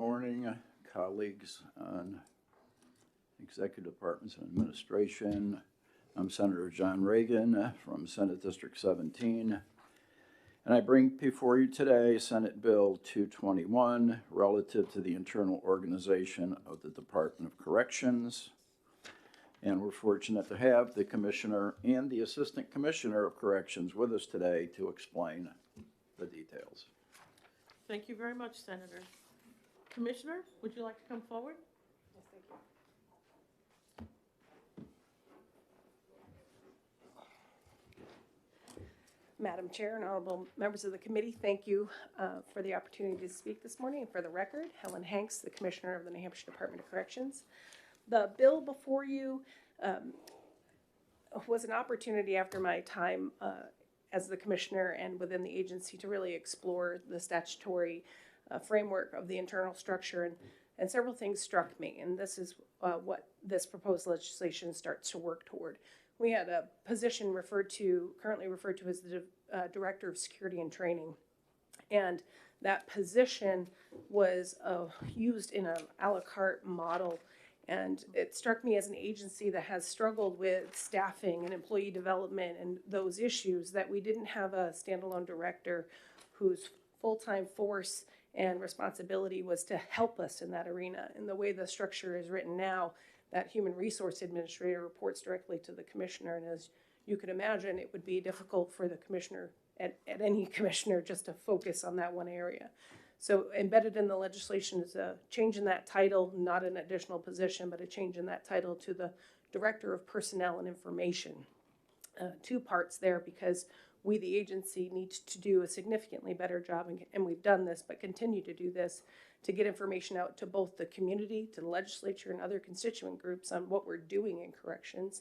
Morning, colleagues on Executive Departments and Administration. I'm Senator John Reagan from Senate District 17, and I bring before you today Senate Bill 221 relative to the internal organization of the Department of Corrections. And we're fortunate to have the Commissioner and the Assistant Commissioner of Corrections with us today to explain the details. Thank you very much, Senator. Commissioner, would you like to come forward? Yes, thank you. Madam Chair and honorable members of the committee, thank you for the opportunity to speak this morning. And for the record, Helen Hanks, the Commissioner of the New Hampshire Department of Corrections. The bill before you was an opportunity after my time as the Commissioner and within the agency to really explore the statutory framework of the internal structure, and several things struck me, and this is what this proposed legislation starts to work toward. We had a position currently referred to as the Director of Security and Training, and that position was used in an a la carte model, and it struck me as an agency that has struggled with staffing and employee development and those issues, that we didn't have a standalone director whose full-time force and responsibility was to help us in that arena. And the way the structure is written now, that human resource administrator reports directly to the commissioner, and as you could imagine, it would be difficult for the commissioner, at any commissioner, just to focus on that one area. So embedded in the legislation is a change in that title, not an additional position, but a change in that title to the Director of Personnel and Information. Two parts there, because we, the agency, need to do a significantly better job, and we've done this, but continue to do this, to get information out to both the community, to the legislature, and other constituent groups on what we're doing in corrections,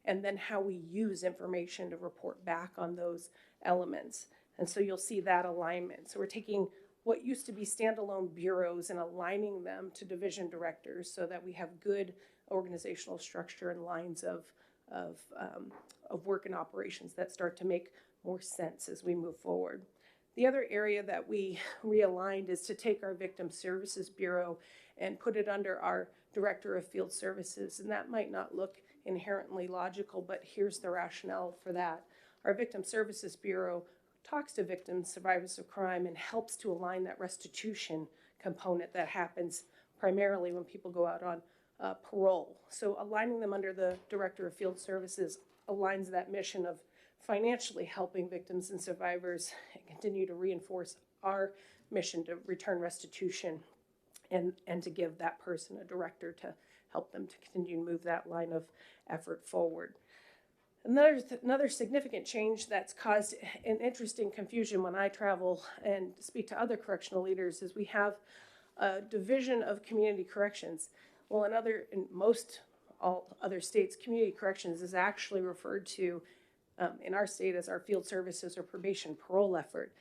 and then how we use information to report back on those elements. And so you'll see that alignment. So we're taking what used to be standalone bureaus and aligning them to division directors so that we have good organizational structure and lines of work and operations that start to make more sense as we move forward. The other area that we realigned is to take our Victim Services Bureau and put it under our Director of Field Services, and that might not look inherently logical, but here's the rationale for that. Our Victim Services Bureau talks to victims, survivors of crime, and helps to align that restitution component that happens primarily when people go out on parole. So aligning them under the Director of Field Services aligns that mission of financially helping victims and survivors and continue to reinforce our mission to return restitution and to give that person a director to help them to continue to move that line of effort forward. Another significant change that's caused an interesting confusion when I travel and speak to other correctional leaders is we have a division of community corrections. Well, in all other states, community corrections is actually referred to in our state as our field services or probation parole effort.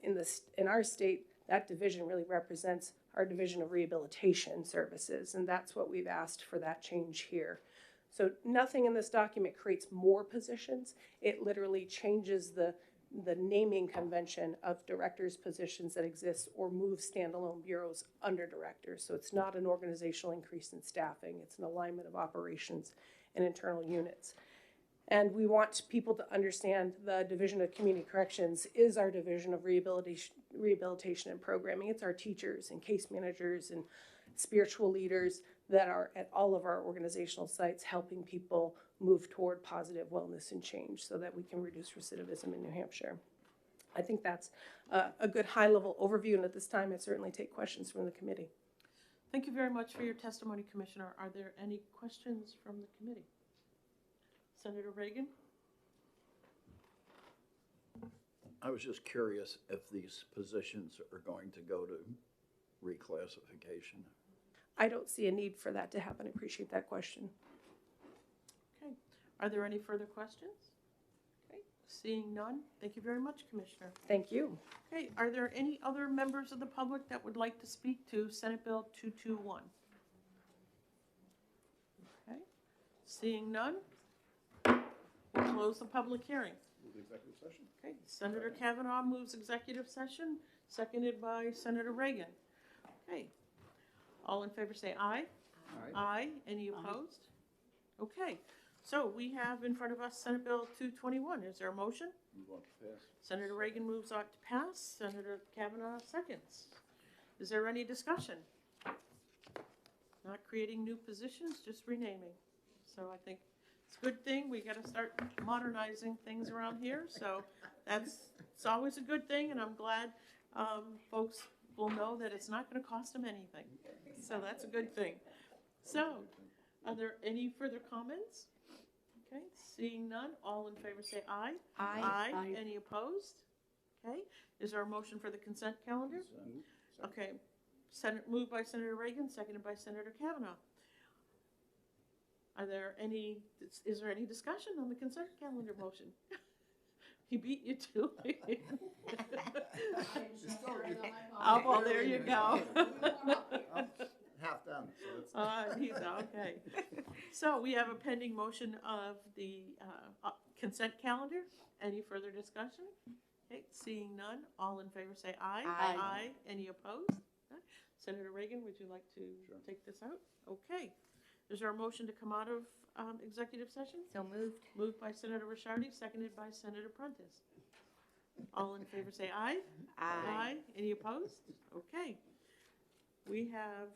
In our state, that division really represents our division of rehabilitation services, and that's what we've asked for that change here. So nothing in this document creates more positions. It literally changes the naming convention of directors' positions that exist or moves standalone bureaus under directors. So it's not an organizational increase in staffing. It's an alignment of operations and internal units. And we want people to understand the Division of Community Corrections is our division of rehabilitation and programming. It's our teachers and case managers and spiritual leaders that are at all of our organizational sites helping people move toward positive wellness and change so that we can reduce recidivism in New Hampshire. I think that's a good high-level overview, and at this time I certainly take questions from the committee. Thank you very much for your testimony, Commissioner. Are there any questions from the committee? Senator Reagan? I was just curious if these positions are going to go to reclassification. I don't see a need for that to happen. I appreciate that question. Okay. Are there any further questions? Okay. Seeing none, thank you very much, Commissioner. Thank you. Okay. Are there any other members of the public that would like to speak to Senate Bill 221? Okay. Seeing none, we'll close the public hearing. Move the executive session. Okay. Senator Kavanaugh moves executive session, seconded by Senator Reagan. Okay. All in favor say aye. Aye. Aye. Any opposed? Okay, so we have in front of us Senate Bill 221. Is there a motion? Move on to pass. Senator Reagan moves on to pass. Senator Kavanaugh seconds. Is there any discussion? Not creating new positions, just renaming. So I think it's a good thing. We got to start modernizing things around here. So it's always a good thing, and I'm glad folks will know that it's not going to cost them anything. So that's a good thing. So, are there any further comments? Okay, seeing none, all in favor say aye. Aye. Aye. Any opposed? Okay, is there a motion for the consent calendar? Okay, moved by Senator Reagan, seconded by Senator Kavanaugh. Is there any discussion on the consent calendar motion? He beat you to it. Oh, well, there you go. I'm half done, so it's. He's okay. So we have a pending motion of the consent calendar. Any further discussion? Okay, seeing none, all in favor say aye. Aye. Aye. Any opposed? Okay. Senator Reagan, would you like to take this out? Okay. Is there a motion to come out of executive session? So moved. Moved by Senator Rishardi, seconded by Senator Prentice. All in favor say aye. Aye. Any opposed? Okay. We have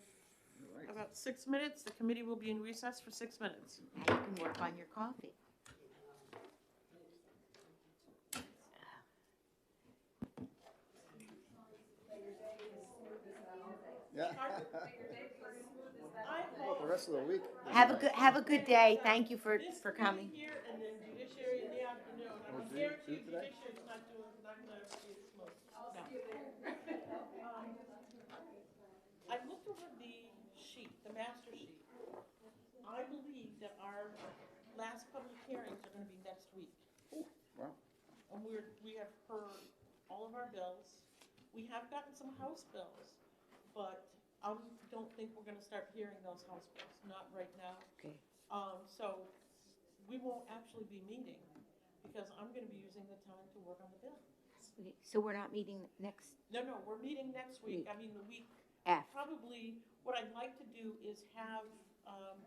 Right. about 6 minutes. The committee will be in recess for 6 minutes. And you can work on your coffee. Yeah. Well, the rest of the week. Have a good day. Thank you for coming. This meeting here and then judiciary in the afternoon. I Oh, can do- guarantee do today? judiciary's not gonna be smooth. I looked over the sheet, the master sheet. I believe that our last public hearings are gonna be next week. Wow. And we have heard all of our bills. We have gotten some house bills, but I don't think we're gonna start hearing those house bills, not right now. Okay. So we won't actually be meeting because I'm gonna be using the time to work on the bill. Okay, so we're not meeting next No, we're meeting next week. I mean, the week, F. probably, what I'd like to do is have,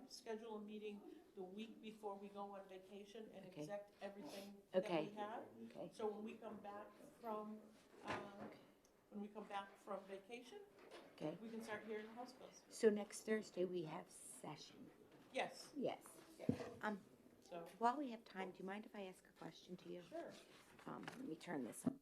schedule a meeting the week before we go on vacation and Okay. exec everything that Okay. we have. Okay. So when we come back from vacation, Okay. we can start hearing the house bills. So next Thursday we have session. Yes, Yes. so, While we have time, do you mind if I ask a question to you? sure. Let me turn this on.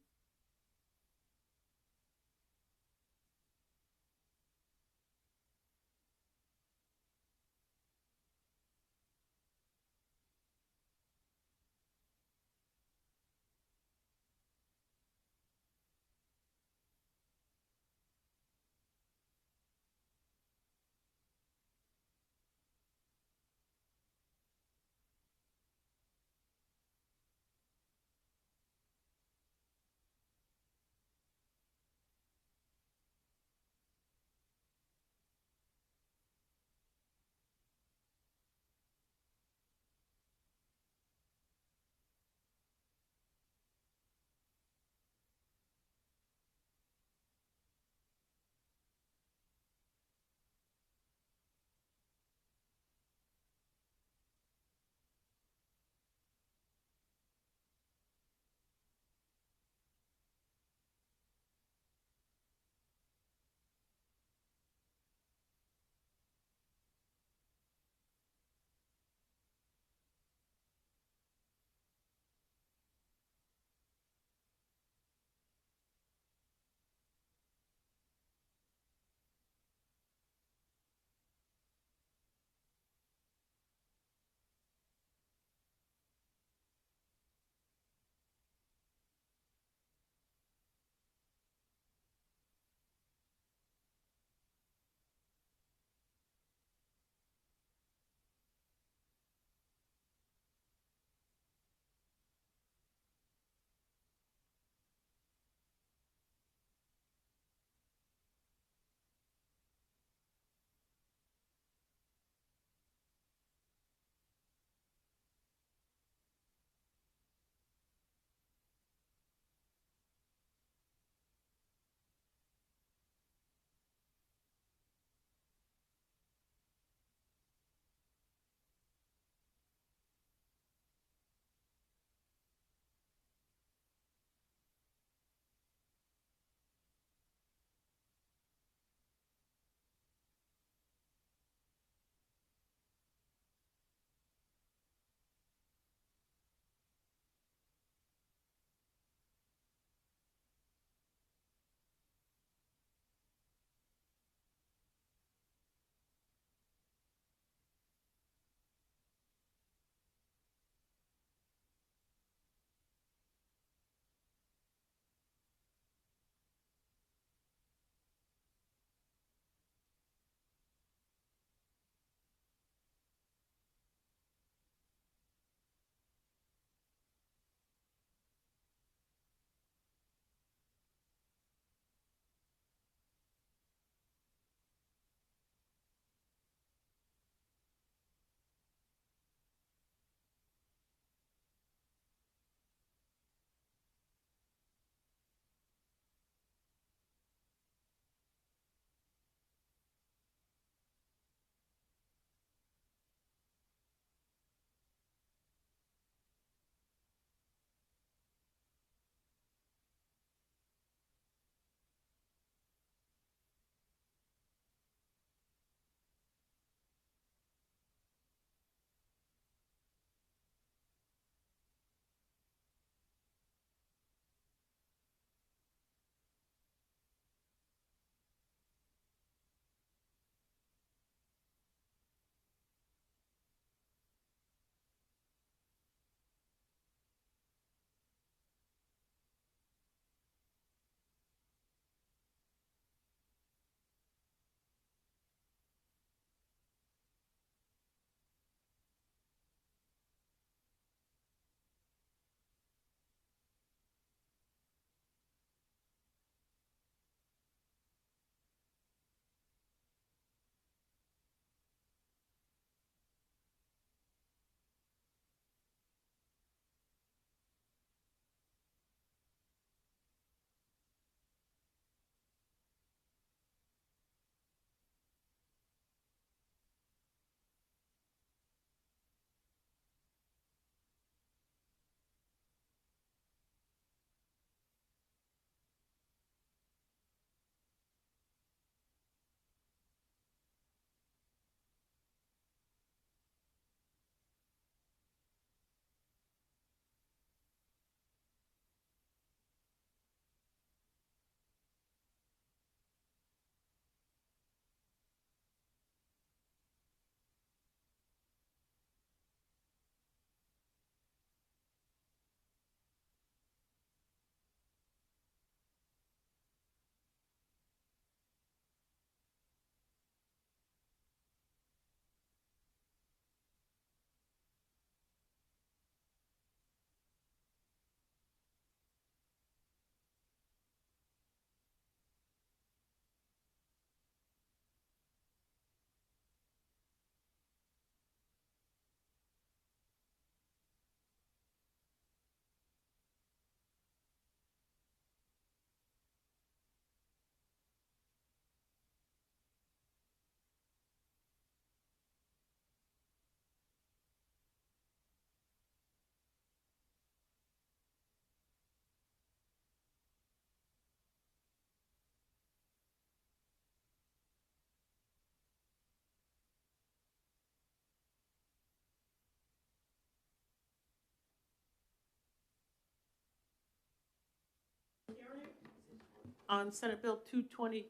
on Senate Bill 220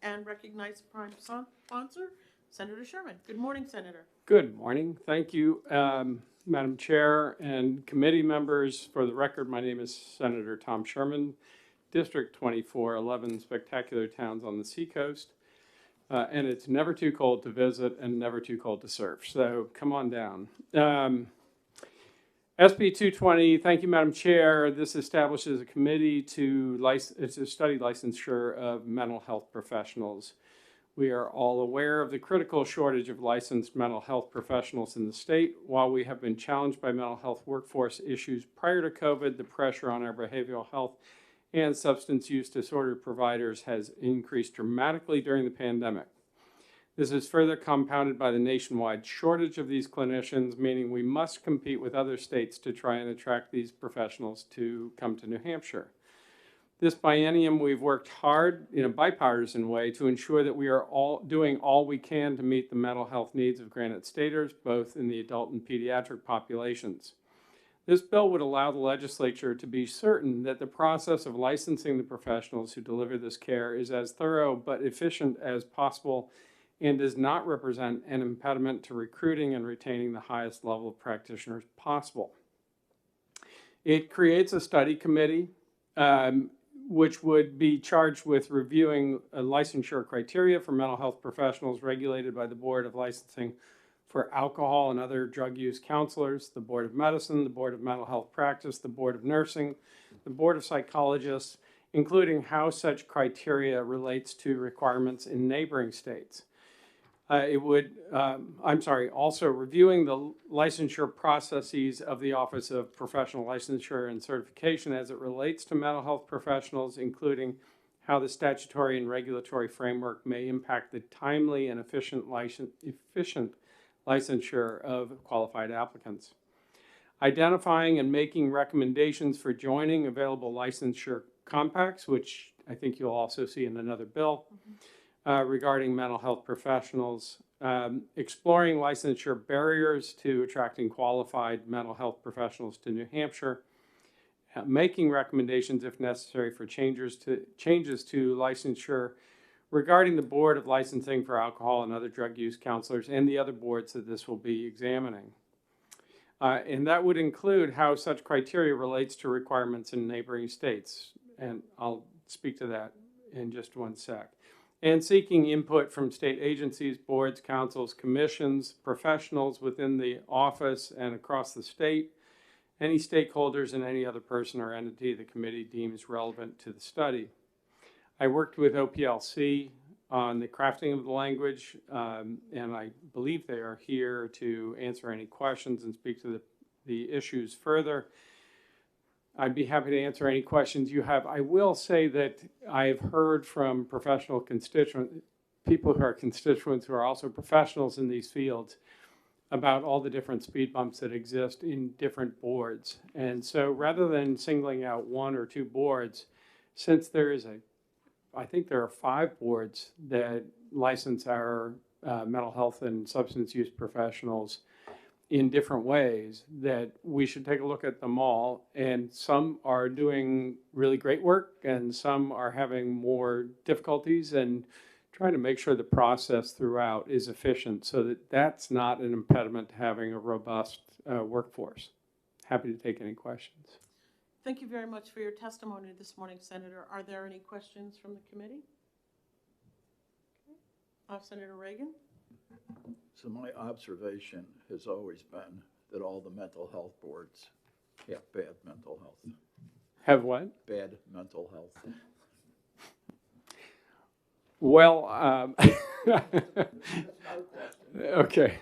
and recognize prime sponsor, Senator Sherman. Good morning, Senator. Good morning. Thank you, Madam Chair and committee members. For the record, my name is Senator Tom Sherman, District 24, 11 spectacular towns on the seacoast. And it's never too cold to visit and never too cold to surf. So come on down. SB 220, thank you, Madam Chair. This establishes a committee to study licensure of mental health professionals. We are all aware of the critical shortage of licensed mental health professionals in the state. While we have been challenged by mental health workforce issues prior to COVID, the pressure on our behavioral health and substance use disorder providers has increased dramatically during the pandemic. This is further compounded by the nationwide shortage of these clinicians, meaning we must compete with other states to try and attract these professionals to come to New Hampshire. This biennium, we've worked hard in a bipartisan way to ensure that we are all doing all we can to meet the mental health needs of Granite Staters, both in the adult and pediatric populations. This bill would allow the legislature to be certain that the process of licensing the professionals who deliver this care is as thorough but efficient as possible and does not represent an impediment to recruiting and retaining the highest level of practitioners possible. It creates a study committee which would be charged with reviewing licensure criteria for mental health professionals regulated by the Board of Licensing for Alcohol and Other Drug Use Counselors, the Board of Medicine, the Board of Mental Health Practice, the Board of Nursing, the Board of Psychologists, including how such criteria relates to requirements in neighboring states. Also reviewing the licensure processes of the Office of Professional Licensure and Certification as it relates to mental health professionals, including how the statutory and regulatory framework may impact the timely and efficient licensure of qualified applicants. Identifying and making recommendations for joining available licensure compacts, which I think you'll also see in another bill, regarding mental health professionals, exploring licensure barriers to attracting qualified mental health professionals to New Hampshire, making recommendations if necessary for changes to licensure regarding the Board of Licensing for Alcohol and Other Drug Use Counselors and the other boards that this will be examining. And that would include how such criteria relates to requirements in neighboring states. And I'll speak to that in just one sec. And seeking input from state agencies, boards, councils, commissions, professionals within the office and across the state, any stakeholders, and any other person or entity the committee deems relevant to the study. I worked with OPLC on the crafting of the language, and I believe they are here to answer any questions and speak to the issues further. I'd be happy to answer any questions you have. I will say that I've heard from professional people who are constituents who are also professionals in these fields about all the different speed bumps that exist in different boards. And so rather than singling out one or two boards, since I think there are 5 boards that license our mental health and substance use professionals in different ways, that we should take a look at them all. And some are doing really great work and some are having more difficulties, and trying to make sure the process throughout is efficient so that that's not an impediment to having a robust workforce. Happy to take any questions. Thank you very much for your testimony this morning, Senator. Are there any questions from the committee? Okay. Senator Reagan? So my observation has always been that all the mental health boards have bad mental health. Have what? Bad mental health. Well, okay.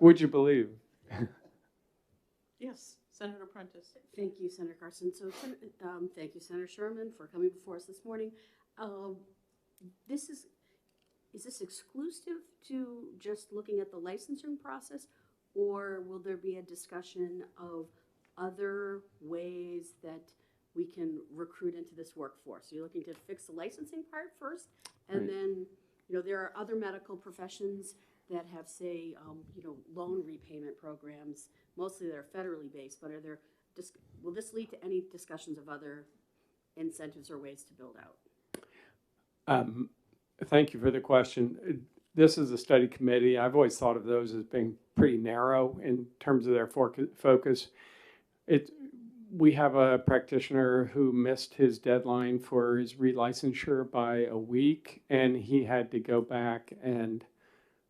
Would you believe? Yes, Senator Prentice. Thank you, Senator Carson. So thank you, Senator Sherman, for coming before us this morning. Is this exclusive to just looking at the licensing process, or will there be a discussion of other ways that we can recruit into this workforce? So you're looking to fix the licensing part first, and right. Then, there are other medical professions that have, say, loan repayment programs. Mostly they're federally based, but will this lead to any discussions of other incentives or ways to build out? Thank you for the question. This is a study committee. I've always thought of those as being pretty narrow in terms of their focus. We have a practitioner who missed his deadline for his relicensure by a week, and he had to go back and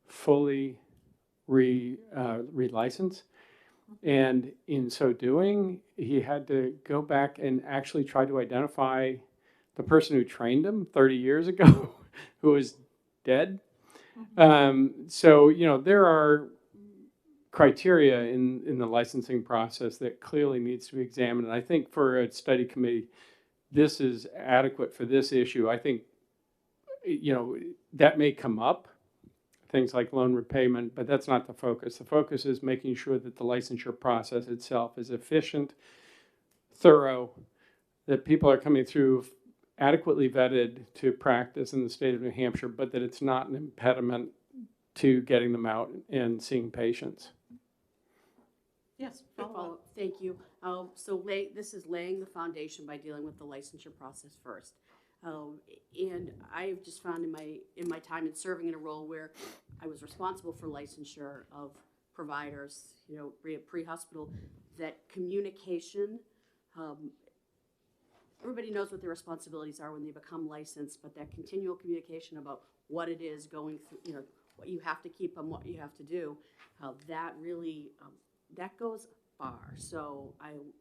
fully relicense. And in so doing, he had to go back and actually try to identify the person who trained him 30 years ago, who is dead. So, there are criteria in the licensing process that clearly needs to be examined. And I think for a study committee, this is adequate for this issue. I think, that may come up, things like loan repayment, but that's not the focus. The focus is making sure that the licensure process itself is efficient, thorough, that people are coming through adequately vetted to practice in the state of New Hampshire, but that it's not an impediment to getting them out and seeing patients. Yes, Quick follow-up. Thank you. This is laying the foundation by dealing with the licensure process first. And I've just found in my time in serving in a role where I was responsible for licensure of providers, pre-hospital, that communication, everybody knows what their responsibilities are when they become licensed, but that continual communication about what it is going through, what you have to keep and what you have to do, that really, that goes far. So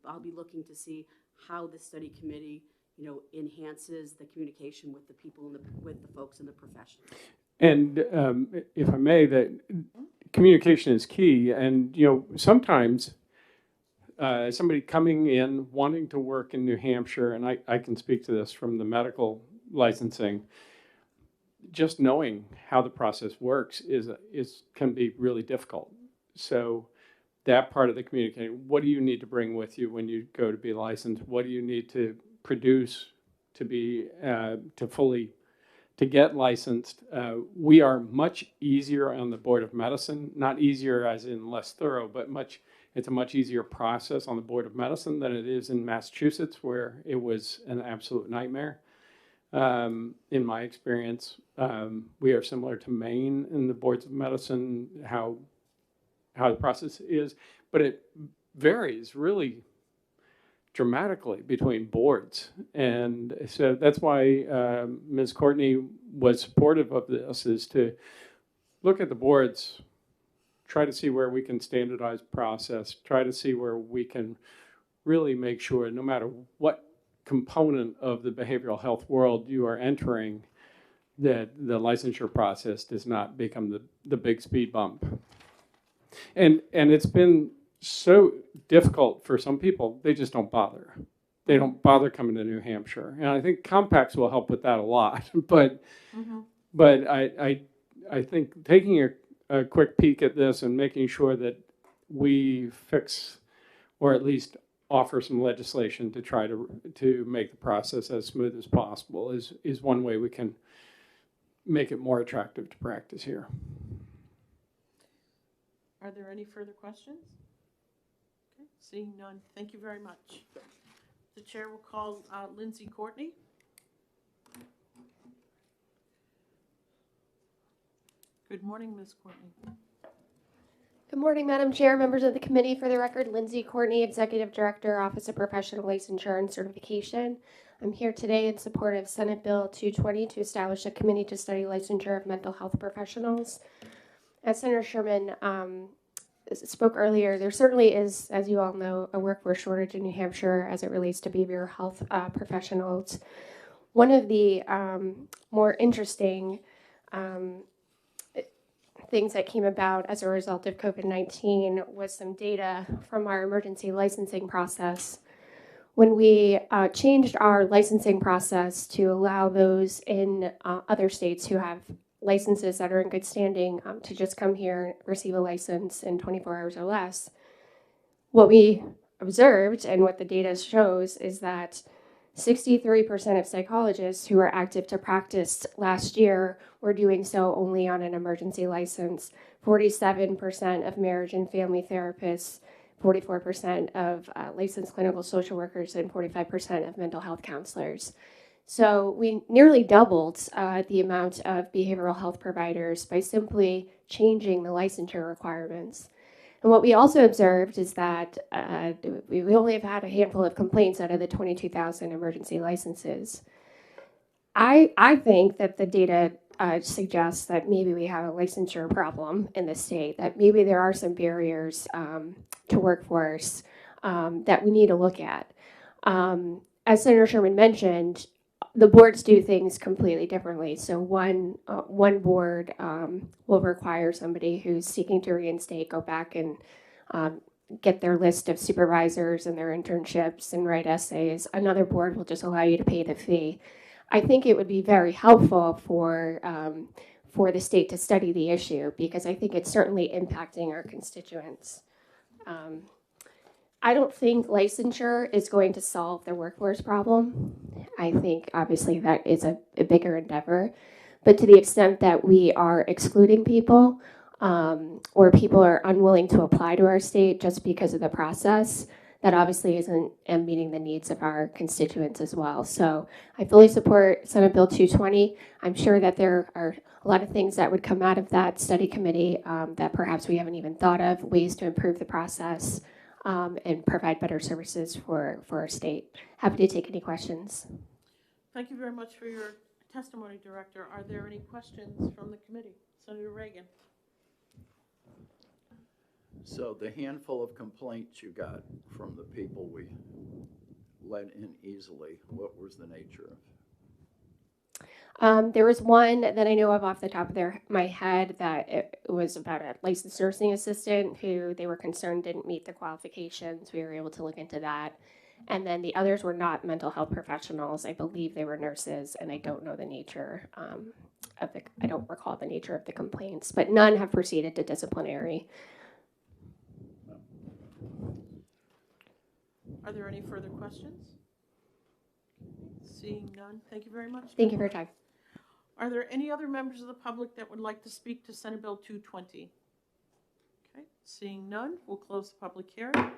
I'll be looking to see how the study committee, enhances the communication with the people with the folks in the profession. And if I may, that communication is key. And, sometimes somebody coming in wanting to work in New Hampshire, and I can speak to this from the medical licensing, just knowing how the process works can be really difficult. So that part of the communication, what do you need to bring with you when you go to be licensed? What do you need to produce to be to get licensed? We are much easier on the Board of Medicine, not easier as in less thorough, but it's a much easier process on the Board of Medicine than it is in Massachusetts, where it was an absolute nightmare. In my experience, we are similar to Maine in the boards of medicine, how the process is, but it varies really dramatically between boards. And so that's why Ms. Courtney was supportive of this, is to look at the boards, try to see where we can standardize process, try to see where we can really make sure, no matter what component of the behavioral health world you are entering, that the licensure process does not become the big speed bump. And it's been so difficult for some people, they just don't bother. They don't bother coming to New Hampshire. And I think compacts will help with that a lot. But I think taking a quick peek at this and making sure that we fix, or at least offer some legislation to try to make the process as smooth as possible is one way we can make it more attractive to practice here. Are there any further questions? Okay, seeing none, thank you very much. The chair will call Lindsay Courtney. Good morning, Ms. Courtney. Good morning, Madam Chair, members of the committee. For the record, Lindsay Courtney, Executive Director, Office of Professional Licensure and Certification. I'm here today in support of Senate Bill 220 to establish a committee to study licensure of mental health professionals. As Senator Sherman spoke earlier, there certainly is, as you all know, a workforce shortage in New Hampshire as it relates to behavioral health professionals. One of the more interesting things that came about as a result of COVID-19 was some data from our emergency licensing process. When we changed our licensing process to allow those in other states who have licenses that are in good standing to just come here, receive a license in 24 hours or less, what we observed and what the data shows is that 63% of psychologists who were active to practice last year were doing so only on an emergency license. 47% of marriage and family therapists, 44% of licensed clinical social workers, and 45% of mental health counselors. So we nearly doubled the amount of behavioral health providers by simply changing the licensure requirements. And what we also observed is that we only have had a handful of complaints out of the 22,000 emergency licenses. I think that the data suggests that maybe we have a licensure problem in the state, that maybe there are some barriers to workforce that we need to look at. As Senator Sherman mentioned, the boards do things completely differently. So one board will require somebody who's seeking to reinstate go back and get their list of supervisors and their internships and write essays. Another board will just allow you to pay the fee. I think it would be very helpful for the state to study the issue because I think it's certainly impacting our constituents. I don't think licensure is going to solve the workforce problem. I think obviously that is a bigger endeavor, but to the extent that we are excluding people or people are unwilling to apply to our state just because of the process, that obviously isn't meeting the needs of our constituents as well. So I fully support Senate Bill 220. I'm sure that there are a lot of things that would come out of that study committee that perhaps we haven't even thought of, ways to improve the process and provide better services for our state. Happy to take any questions. Thank you very much for your testimony, Director. Are there any questions from the committee? Senator Reagan. So the handful of complaints you got from the people we let in easily, what was the nature of? There was one that I know of off the top of my head that it was about a licensed nursing assistant who they were concerned didn't meet the qualifications. We were able to look into that. And then the others were not mental health professionals. I believe they were nurses, and I don't know the nature I don't recall the nature of the complaints, but none have proceeded to disciplinary. Are there any further questions? Seeing none, thank you very much. Thank you for your time. Are there any other members of the public that would like to speak to Senate Bill 220? Okay, seeing none, we'll close the public hearing.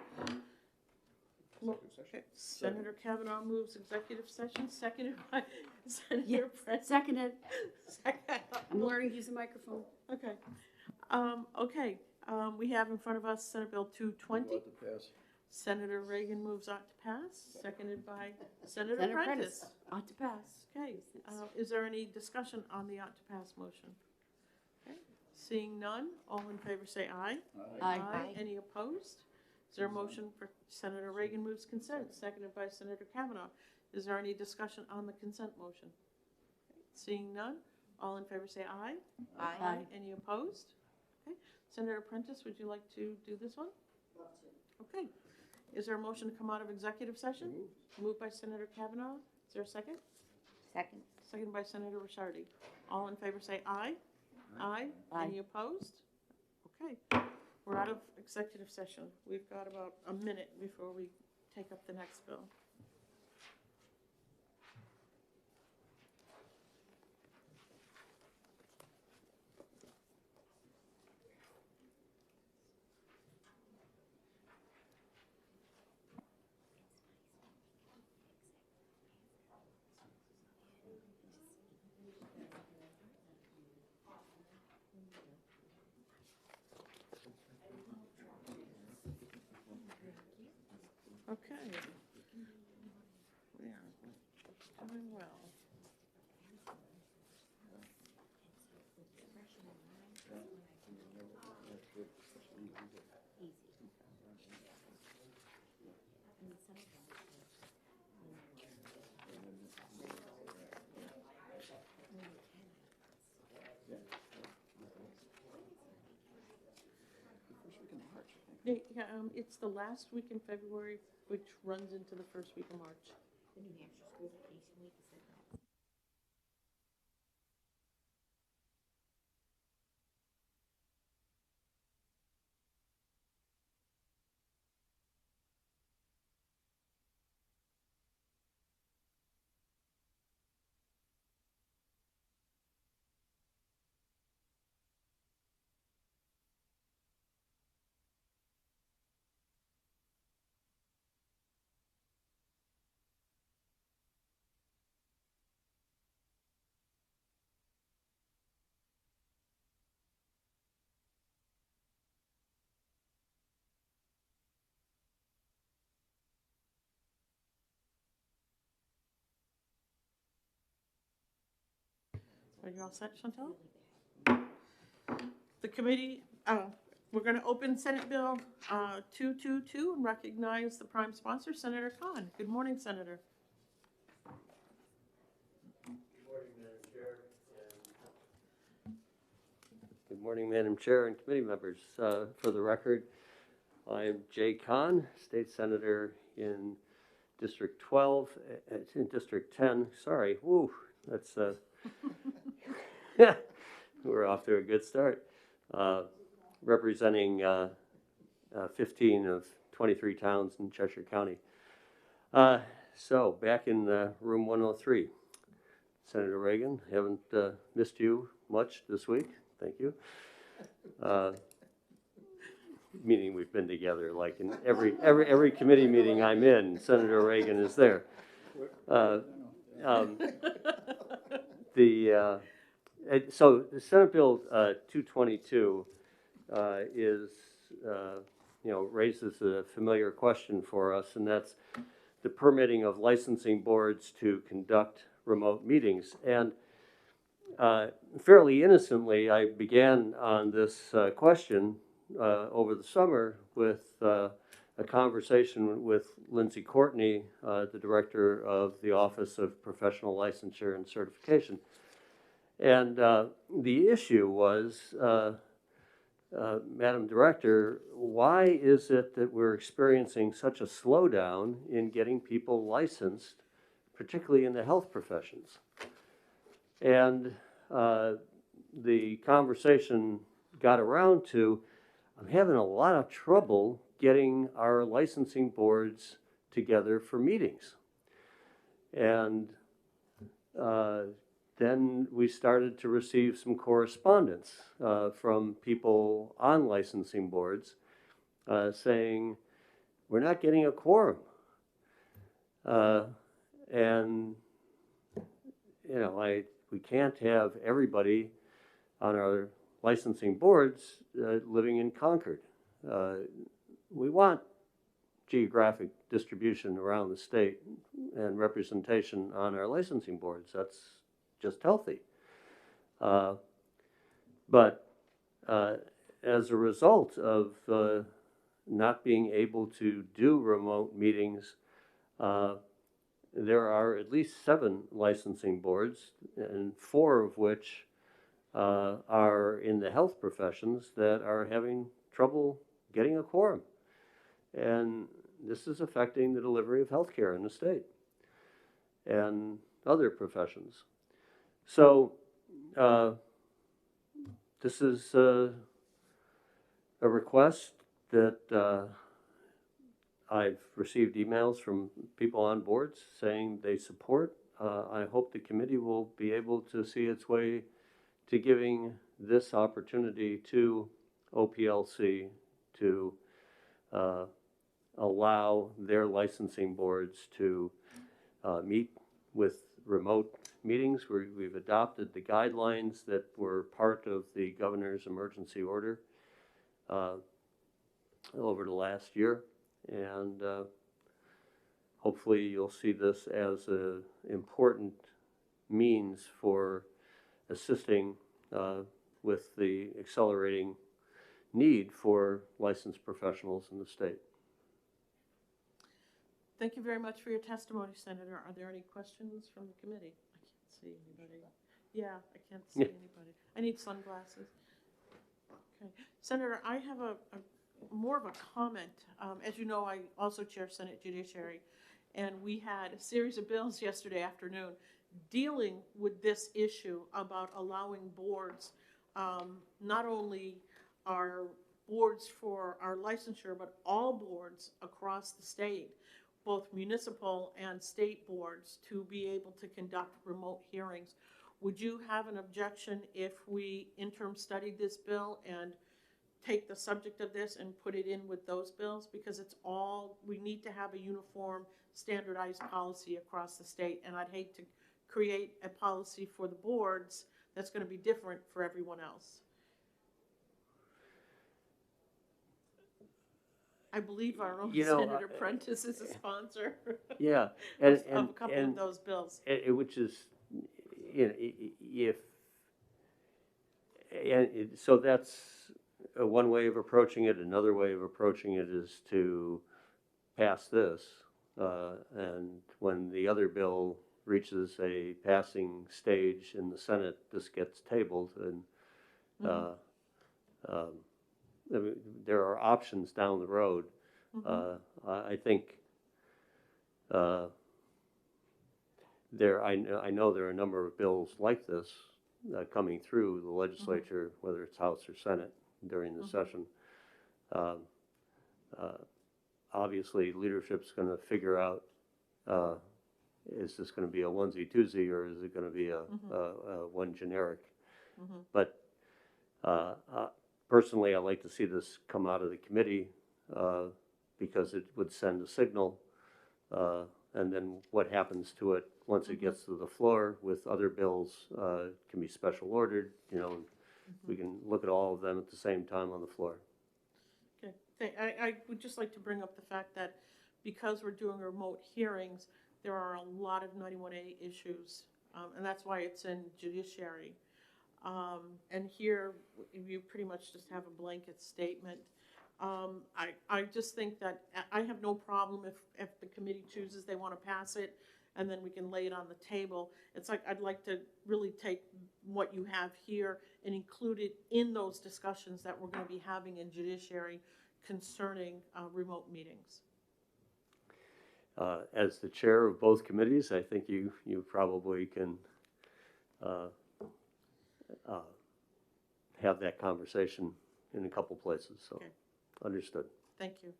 Okay. Senator Kavanaugh moves executive session, seconded by Senator Prentice. Seconded. Second. I'm learning to use a microphone. Okay. We have in front of us Senate Bill 220. Let the pass. Senator Reagan moves ought to pass, seconded by Senator Prentice. Ought to pass. Okay, is there any discussion on the ought to pass motion? Okay, seeing none, all in favor say aye. Aye. Any opposed? Is there a motion for Senator Reagan moves consent, seconded by Senator Kavanaugh? Is there any discussion on the consent motion? Okay, seeing none, all in favor say aye. Aye. Any opposed? Okay, Senator Prentice, would you like to do this one? Okay. Is there a motion to come out of executive session? Moved by Senator Kavanaugh. Is there a second? Second. Second by Senator Ricciardi. All in favor say aye. Aye. Any opposed? Okay. We're out of executive session. We've got about a minute before we take up the next bill. Okay. We are doing well. Yeah, it's the last week in February, which runs into the first week of March. The New Hampshire School Vacation Week is Are you all set, Chantal? The committee, we're going to open Senate Bill 222 and recognize the prime sponsor, Senator Khan. Good morning, Senator. Good morning, Madam Chair and committee members. For the record, I am Jay Kahn, State Senator in District 12, in District 10. Sorry, woo, that's, we're off to a good start. Representing 15 of 23 towns in Cheshire County. So back in room 103, Senator Reagan, haven't missed you much this week. Thank you. Meaning we've been together like in every committee meeting I'm in, Senator Reagan is there. So the Senate Bill 222 is, raises a familiar question for us, and that's the permitting of licensing boards to conduct remote meetings. And fairly innocently, I began on this question over the summer with a conversation with Lindsay Courtney, the director of the Office of Professional Licensure and Certification. And the issue was, Madam Director, why is it that we're experiencing such a slowdown in getting people licensed, particularly in the health professions? And the conversation got around to, I'm having a lot of trouble getting our licensing boards together for meetings. And then we started to receive some correspondence from people on licensing boards saying, we're not getting a quorum. And, we can't have everybody on our licensing boards living in Concord. We want geographic distribution around the state and representation on our licensing boards. That's just healthy. But as a result of not being able to do remote meetings, there are at least 7 licensing boards, and 4 of which are in the health professions that are having trouble getting a quorum. And this is affecting the delivery of health care in the state and other professions. So this is a request that I've received emails from people on boards saying they support. I hope the committee will be able to see its way to giving this opportunity to OPLC to allow their licensing boards to meet with remote meetings. We've adopted the guidelines that were part of the governor's emergency order over the last year. And hopefully you'll see this as an important means for assisting with the accelerating need for licensed professionals in the state. Thank you very much for your testimony, Senator. Are there any questions from the committee? I can't see anybody. Yeah, I can't see anybody. I need sunglasses. Okay. Senator, I have more of a comment. As you know, I also chair Senate Judiciary, and we had a series of bills yesterday afternoon dealing with this issue about allowing boards, not only our boards for our licensure, but all boards across the state, both municipal and state boards, to be able to conduct remote hearings. Would you have an objection if we interim studied this bill and take the subject of this and put it in with those bills? Because it's all, we need to have a uniform, standardized policy across the state, and I'd hate to create a policy for the boards that's going to be different for everyone else. I believe our own Senator Prentice is a sponsor. Yeah, of a couple of those bills. Which is, if So that's one way of approaching it. Another way of approaching it is to pass this, and when the other bill reaches a passing stage in the Senate, this gets tabled, and I mean, there are options down the road. I think I know there are a number of bills like this coming through the legislature, whether it's House or Senate, during the session. Obviously, leadership's going to figure out, is this going to be a onesie-twosie, or is it going to be a one generic? But personally, I'd like to see this come out of the committee because it would send a signal, and then what happens to it once it gets to the floor with other bills can be special ordered. We can look at all of them at the same time on the floor. Okay, I would just like to bring up the fact that because we're doing remote hearings, there are a lot of 91A issues, and that's why it's in judiciary. And here, you pretty much just have a blanket statement. I just think that I have no problem if the committee chooses they want to pass it, and then we can lay it on the table. It's like I'd like to really take what you have here and include it in those discussions that we're going to be having in judiciary concerning remote meetings. As the chair of both committees, I think you probably can have that conversation in a couple places. So, okay. Understood. Thank you.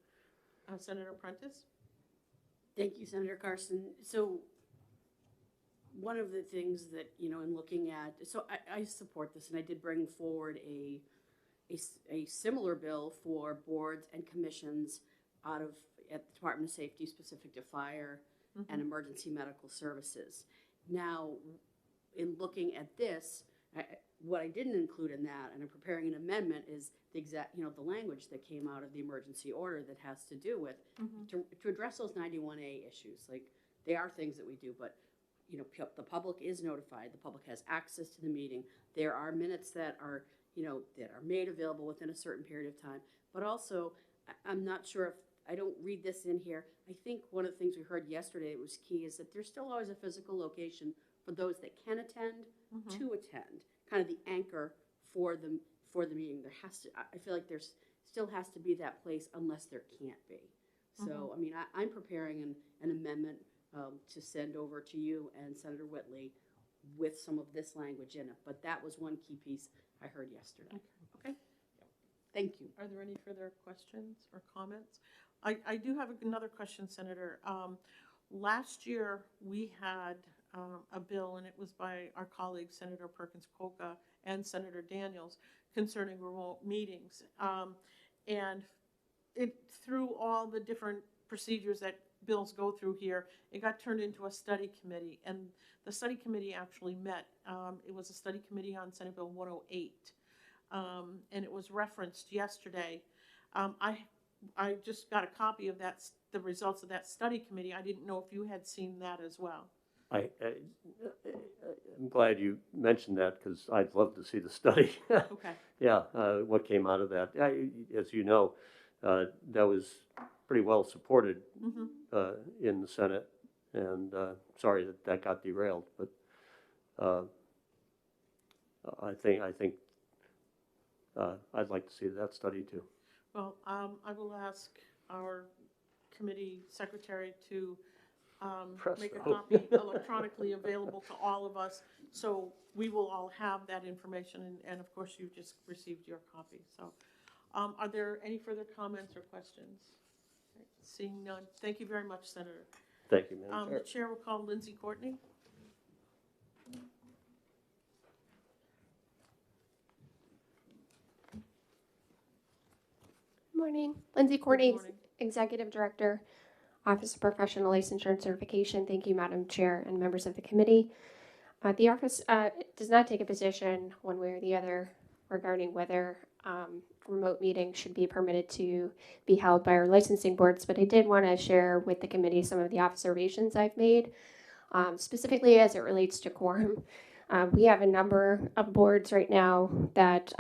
Senator Prentice? Thank you, Senator Carson. So one of the things that, in looking at, so I support this, and I did bring forward a similar bill for boards and commissions at the Department of Safety, specific to fire and emergency medical services. Now, in looking at this, what I didn't include in that, and I'm preparing an amendment, is the exact, the language that came out of the emergency order that has to do with, to address those 91A issues. Like, they are things that we do, but, the public is notified, the public has access to the meeting. There are minutes that are, that are made available within a certain period of time. But also, I'm not sure if, I don't read this in here, I think one of the things we heard yesterday that was key is that there's still always a physical location for those that can attend to attend, kind of the anchor for the meeting. There has to, I feel like there's still has to be that place unless there can't be. So, I mean, I'm preparing an amendment to send over to you and Senator Whitley with some of this language in it. But that was one key piece I heard yesterday. Okay? Thank you. Are there any further questions or comments? I do have another question, Senator. Last year, we had a bill, and it was by our colleagues, Senator Perkins-Coca and Senator Daniels, concerning remote meetings. And it, through all the different procedures that bills go through here, it got turned into a study committee, and the study committee actually met. It was a study committee on Senate Bill 108, and it was referenced yesterday. I just got a copy of that, the results of that study committee. I didn't know if you had seen that as well. I'm glad you mentioned that because I'd love to see the study. Okay. Yeah, what came out of that. As you know, that was pretty well supported in the Senate, and sorry that got derailed, but I think I'd like to see that study too. Well, I will ask our committee secretary to make a copy electronically available to all of us, so we will all have that information, and of course you just received your copy. So are there any further comments or questions? Seeing none, thank you very much, Senator. Thank you, Madam Chair. The chair will call Lindsay Courtney. Morning. Lindsay Courtney, morning. Executive Director, Office of Professional Licensure and Certification. Thank you, Madam Chair and members of the committee. The office does not take a position one way or the other regarding whether remote meetings should be permitted to be held by our licensing boards, but I did want to share with the committee some of the observations I've made, specifically as it relates to quorum. We have a number of boards right now that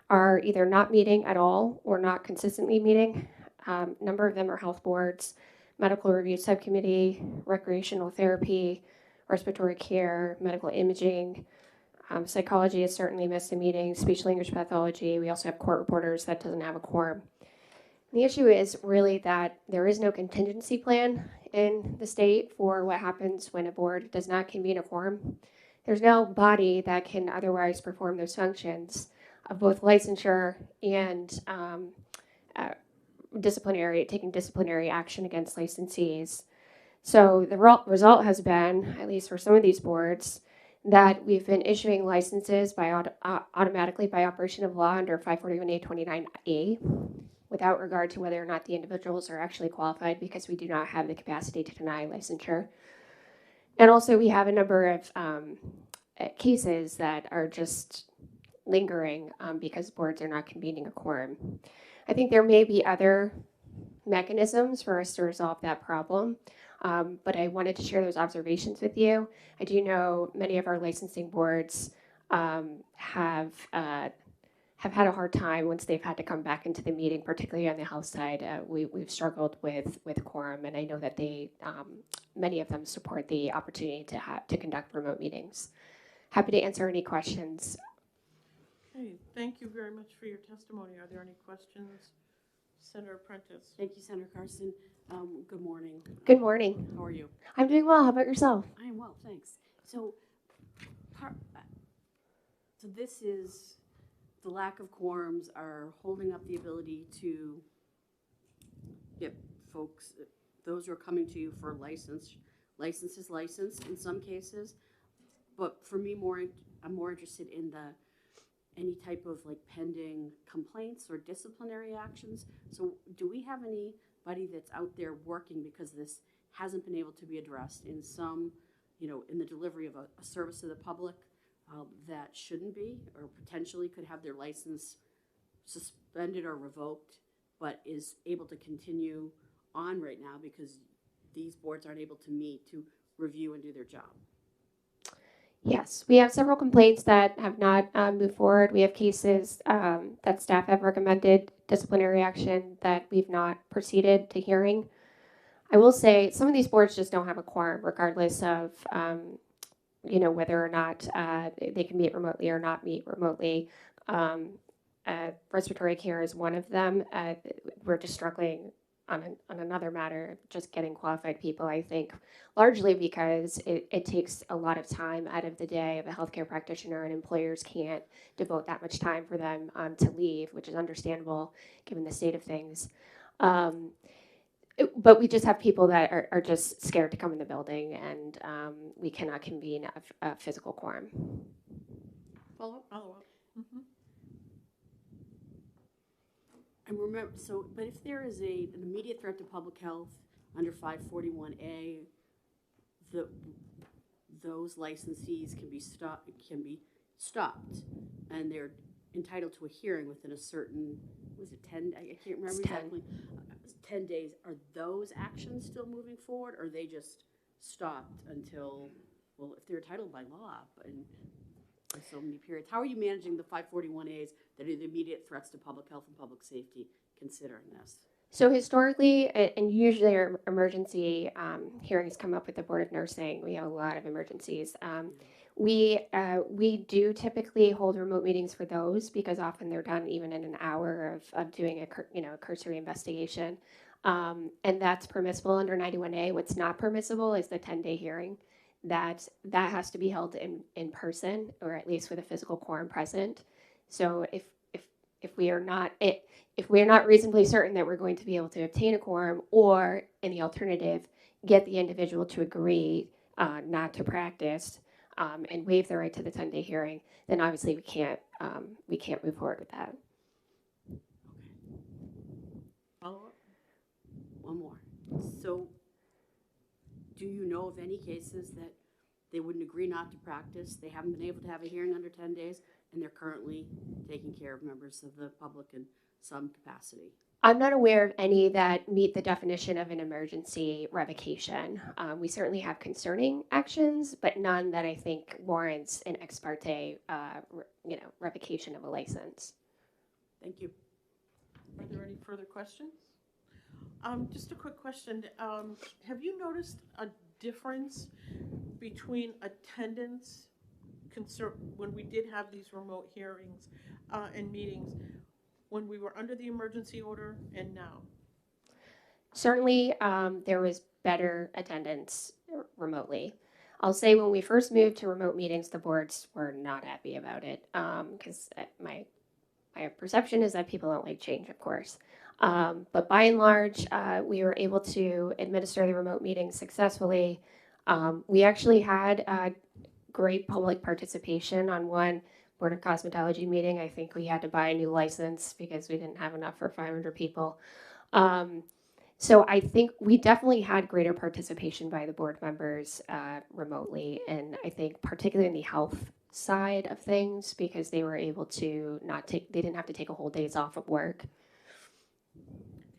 are either not meeting at all or not consistently meeting. A number of them are health boards, medical review subcommittee, recreational therapy, respiratory care, medical imaging. Psychology has certainly missed a meeting, speech language pathology. We also have court reporters that doesn't have a quorum. The issue is really that there is no contingency plan in the state for what happens when a board does not convene a quorum. There's no body that can otherwise perform those functions of both licensure and taking disciplinary action against licensees. So the result has been, at least for some of these boards, that we've been issuing licenses by automatically by operation of law under 541A29A without regard to whether or not the individuals are actually qualified, because we do not have the capacity to deny licensure. And also we have a number of cases that are just lingering because boards are not convening a quorum. I think there may be other mechanisms for us to resolve that problem. But I wanted to share those observations with you. I do know many of our licensing boards have had a hard time once they've had to come back into the meeting, particularly on the health side. We've struggled with quorum, and I know that many of them support the opportunity to conduct remote meetings. Happy to answer any questions. Okay, thank you very much for your testimony. Are there any questions? Senator Prentice. Thank you, Senator Carson. Good morning. Good morning. How are you? I'm doing well. How about yourself? I am well, thanks. So this is, the lack of quorums are holding up the ability to get folks, those who are coming to you for license is licensed in some cases. But for me, I'm more interested in any type of like pending complaints or disciplinary actions. So do we have anybody that's out there working because this hasn't been able to be addressed in some, in the delivery of a service to the public that shouldn't be, or potentially could have their license suspended or revoked, but is able to continue on right now because these boards aren't able to meet to review and do their job? Yes, we have several complaints that have not moved forward. We have cases that staff have recommended disciplinary action that we've not proceeded to hearing. I will say some of these boards just don't have a quorum, regardless of whether or not they can meet remotely or not meet remotely. Respiratory care is one of them. We're just struggling on another matter, just getting qualified people, I think, largely because it takes a lot of time out of the day of a healthcare practitioner, and employers can't devote that much time for them to leave, which is understandable given the state of things. But we just have people that are just scared to come in the building, and we cannot convene a physical quorum. Follow up. Mm-hmm. And remember, but if there is an immediate threat to public health under 541A, those licensees can be stopped, and they're entitled to a hearing within a certain, was it 10? I can't remember exactly. 10 days. Are those actions still moving forward, or are they just stopped until, well, if they're entitled by law, and so many periods? How are you managing the 541As that are the immediate threats to public health and public safety, considering this? So historically, and usually our emergency hearings come up with the Board of Nursing. We have a lot of emergencies. We do typically hold remote meetings for those because often they're done even in an hour of doing a cursory investigation. And that's permissible under 91A. What's not permissible is the 10-day hearing. That has to be held in person, or at least with a physical quorum present. So if we are not reasonably certain that we're going to be able to obtain a quorum, or in the alternative, get the individual to agree not to practice and waive the right to the 10-day hearing, then obviously we can't move forward with that. Okay. Follow up. One more. So, do you know of any cases that they wouldn't agree not to practice, they haven't been able to have a hearing under 10 days, and they're currently taking care of members of the public in some capacity? I'm not aware of any that meet the definition of an emergency revocation. We certainly have concerning actions, but none that I think warrants an ex parte, revocation of a license. Thank you. Are there any further questions? Just a quick question. Have you noticed a difference between attendance when we did have these remote hearings and meetings, when we were under the emergency order and now? Certainly, there was better attendance remotely. I'll say when we first moved to remote meetings, the boards were not happy about it because my perception is that people don't like change, of course. But by and large, we were able to administer the remote meetings successfully. We actually had great public participation on one Board of Cosmetology meeting. I think we had to buy a new license because we didn't have enough for 500 people. So I think we definitely had greater participation by the board members remotely, and I think particularly in the health side of things, because they were able to they didn't have to take a whole days off of work.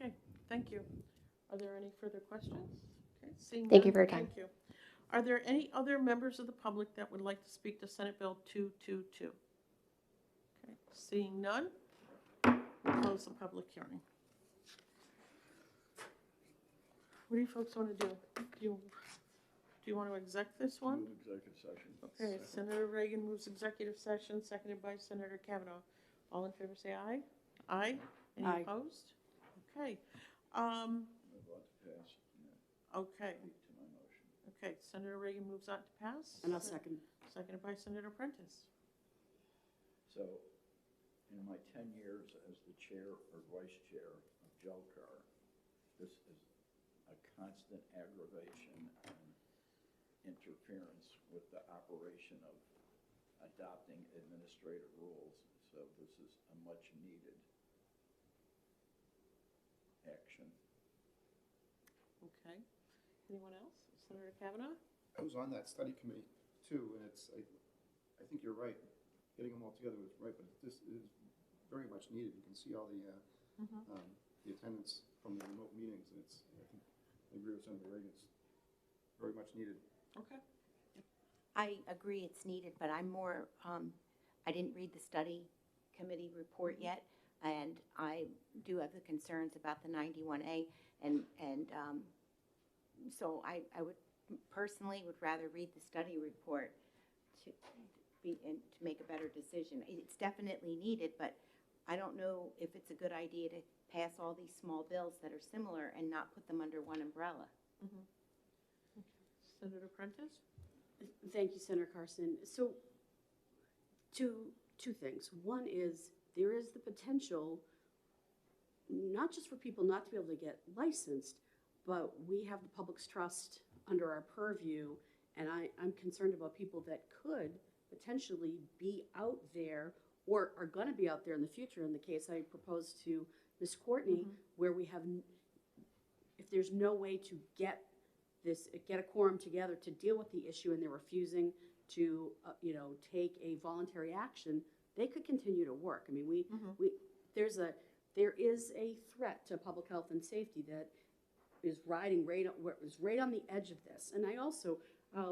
Okay, thank you. Are there any further questions? Okay, seeing Thank none, you for your time. Thank you. Are there any other members of the public that would like to speak to Senate Bill 222? Okay, seeing none, we'll close the public hearing. What do you folks want to do? Do you want to exec this one? Move executive session. Okay, Senator Reagan moves executive session, seconded by Senator Kavanaugh. All in favor say aye. Aye. Any Aye. opposed? Okay. I'm about to pass. Yeah, Okay. to my motion. Okay, Senator Reagan moves on to pass. And I'll second. Seconded by Senator Prentice. So, in my 10 years as the chair or vice chair of JELCAR, this is a constant aggravation and interference with the operation of adopting administrative rules. So this is a much needed action. Okay. Anyone else? Senator Kavanaugh? I was on that study committee too, and I think you're right. Getting them all together was right, but this is very much needed. You can see all the attendance from the remote meetings, and I agree with Senator Reagan. It's very much needed. Okay. I agree it's needed, but I'm more, I didn't read the study committee report yet, and I do have the concerns about the 91A, and so I would personally would rather read the study report to make a better decision. It's definitely needed, but I don't know if it's a good idea to pass all these small bills that are similar and not put them under one umbrella. Mm-hmm. Okay. Senator Prentice? Thank you, Senator Carson. So, two things. One is there is the potential, not just for people not to be able to get licensed, but we have the public's trust under our purview, and I'm concerned about people that could potentially be out there or are going to be out there in the future. In the case I proposed to Ms. Courtney, where we have, if there's no way to get a quorum together to deal with the issue, and they're refusing to, take a voluntary action, they could continue to work. I mean, there is a threat to public health and safety that is right on the edge of this. And I also,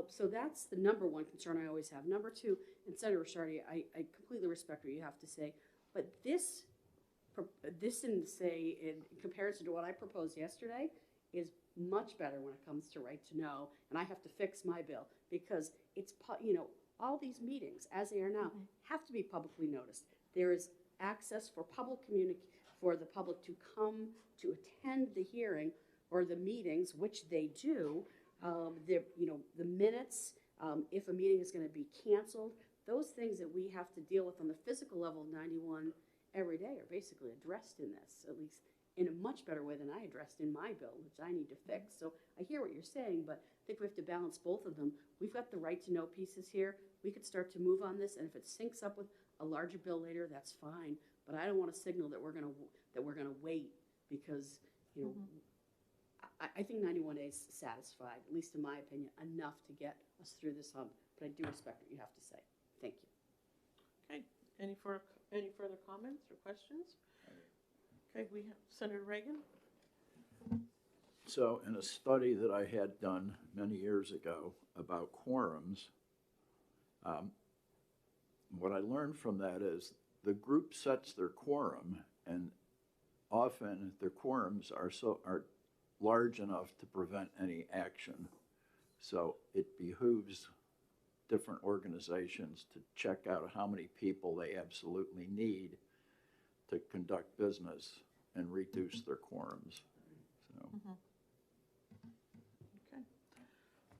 so that's the number one concern I always have. Number two, and Senator Shardy, I completely respect what you have to say, but this didn't say, in comparison to what I proposed yesterday, is much better when it comes to right to know, and I have to fix my bill because it's, all these meetings, as they are now, have to be publicly noticed. There is access for for the public to come to attend the hearing or the meetings, which they do. The minutes, if a meeting is going to be canceled, those things that we have to deal with on the physical level of 91 every day are basically addressed in this, at least in a much better way than I addressed in my bill, which I need to fix. So I hear what you're saying, but I think we have to balance both of them. We've got the right to know pieces here. We could start to move on this, and if it syncs up with a larger bill later, that's fine. But I don't want to signal that we're gonna wait because I think 91A is satisfied, at least in my opinion, enough to get us through this hump. But I do respect what you have to say. Thank you. Okay. Any further comments or questions? Okay, we have Senator Reagan. So in a study that I had done many years ago about quorums, what I learned from that is the group sets their quorum, and often their quorums are large enough to prevent any action. So it behooves different organizations to check out how many people they absolutely need to conduct business and reduce their quorums. So. Okay.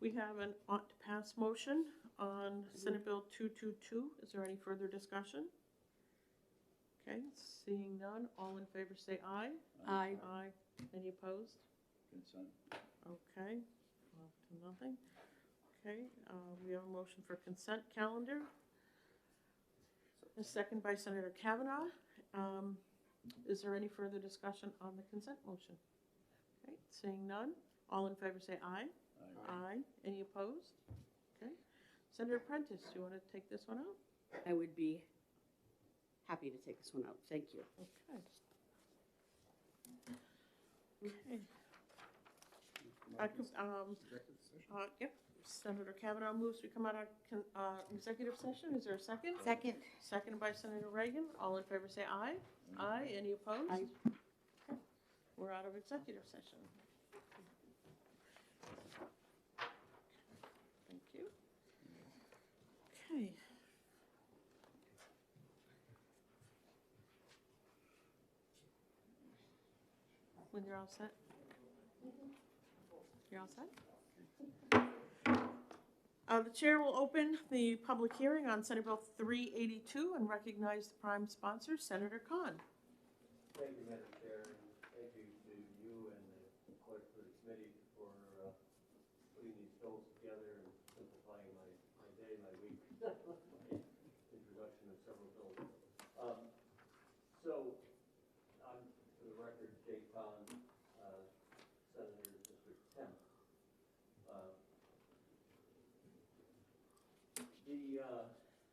We have an ought to pass motion on Senate Bill 222. Is there any further discussion? Okay, seeing none, all in favor say aye. Aye. Aye. Any opposed? Consent. Okay, 12 to nothing. Okay, we have a motion for consent calendar. A second by Senator Kavanaugh. Is there any further discussion on the consent motion? Okay, seeing none, all in favor say aye. Aye. Any opposed? Okay. Senator Prentice, do you want to take this one out? I would be happy to take this one out. Thank you. Okay. Okay. Executive session? Yep. Senator Kavanaugh moves we come out of executive session. Is there a second? Second. Seconded by Senator Reagan. All in favor say aye. Aye. Any opposed? Aye. Okay. We're out of executive session. Thank you. Okay. When you're all set? You're all set? The chair will open the public hearing on Senate Bill 382 and recognize the prime sponsor, Senator Khan. Thank you, Madam Chair, and thank you to you and the clerk for the committee for putting these bills together and simplifying my day, my week, my introduction of several bills. So, for the record, Jay Khan, Senator District 10. The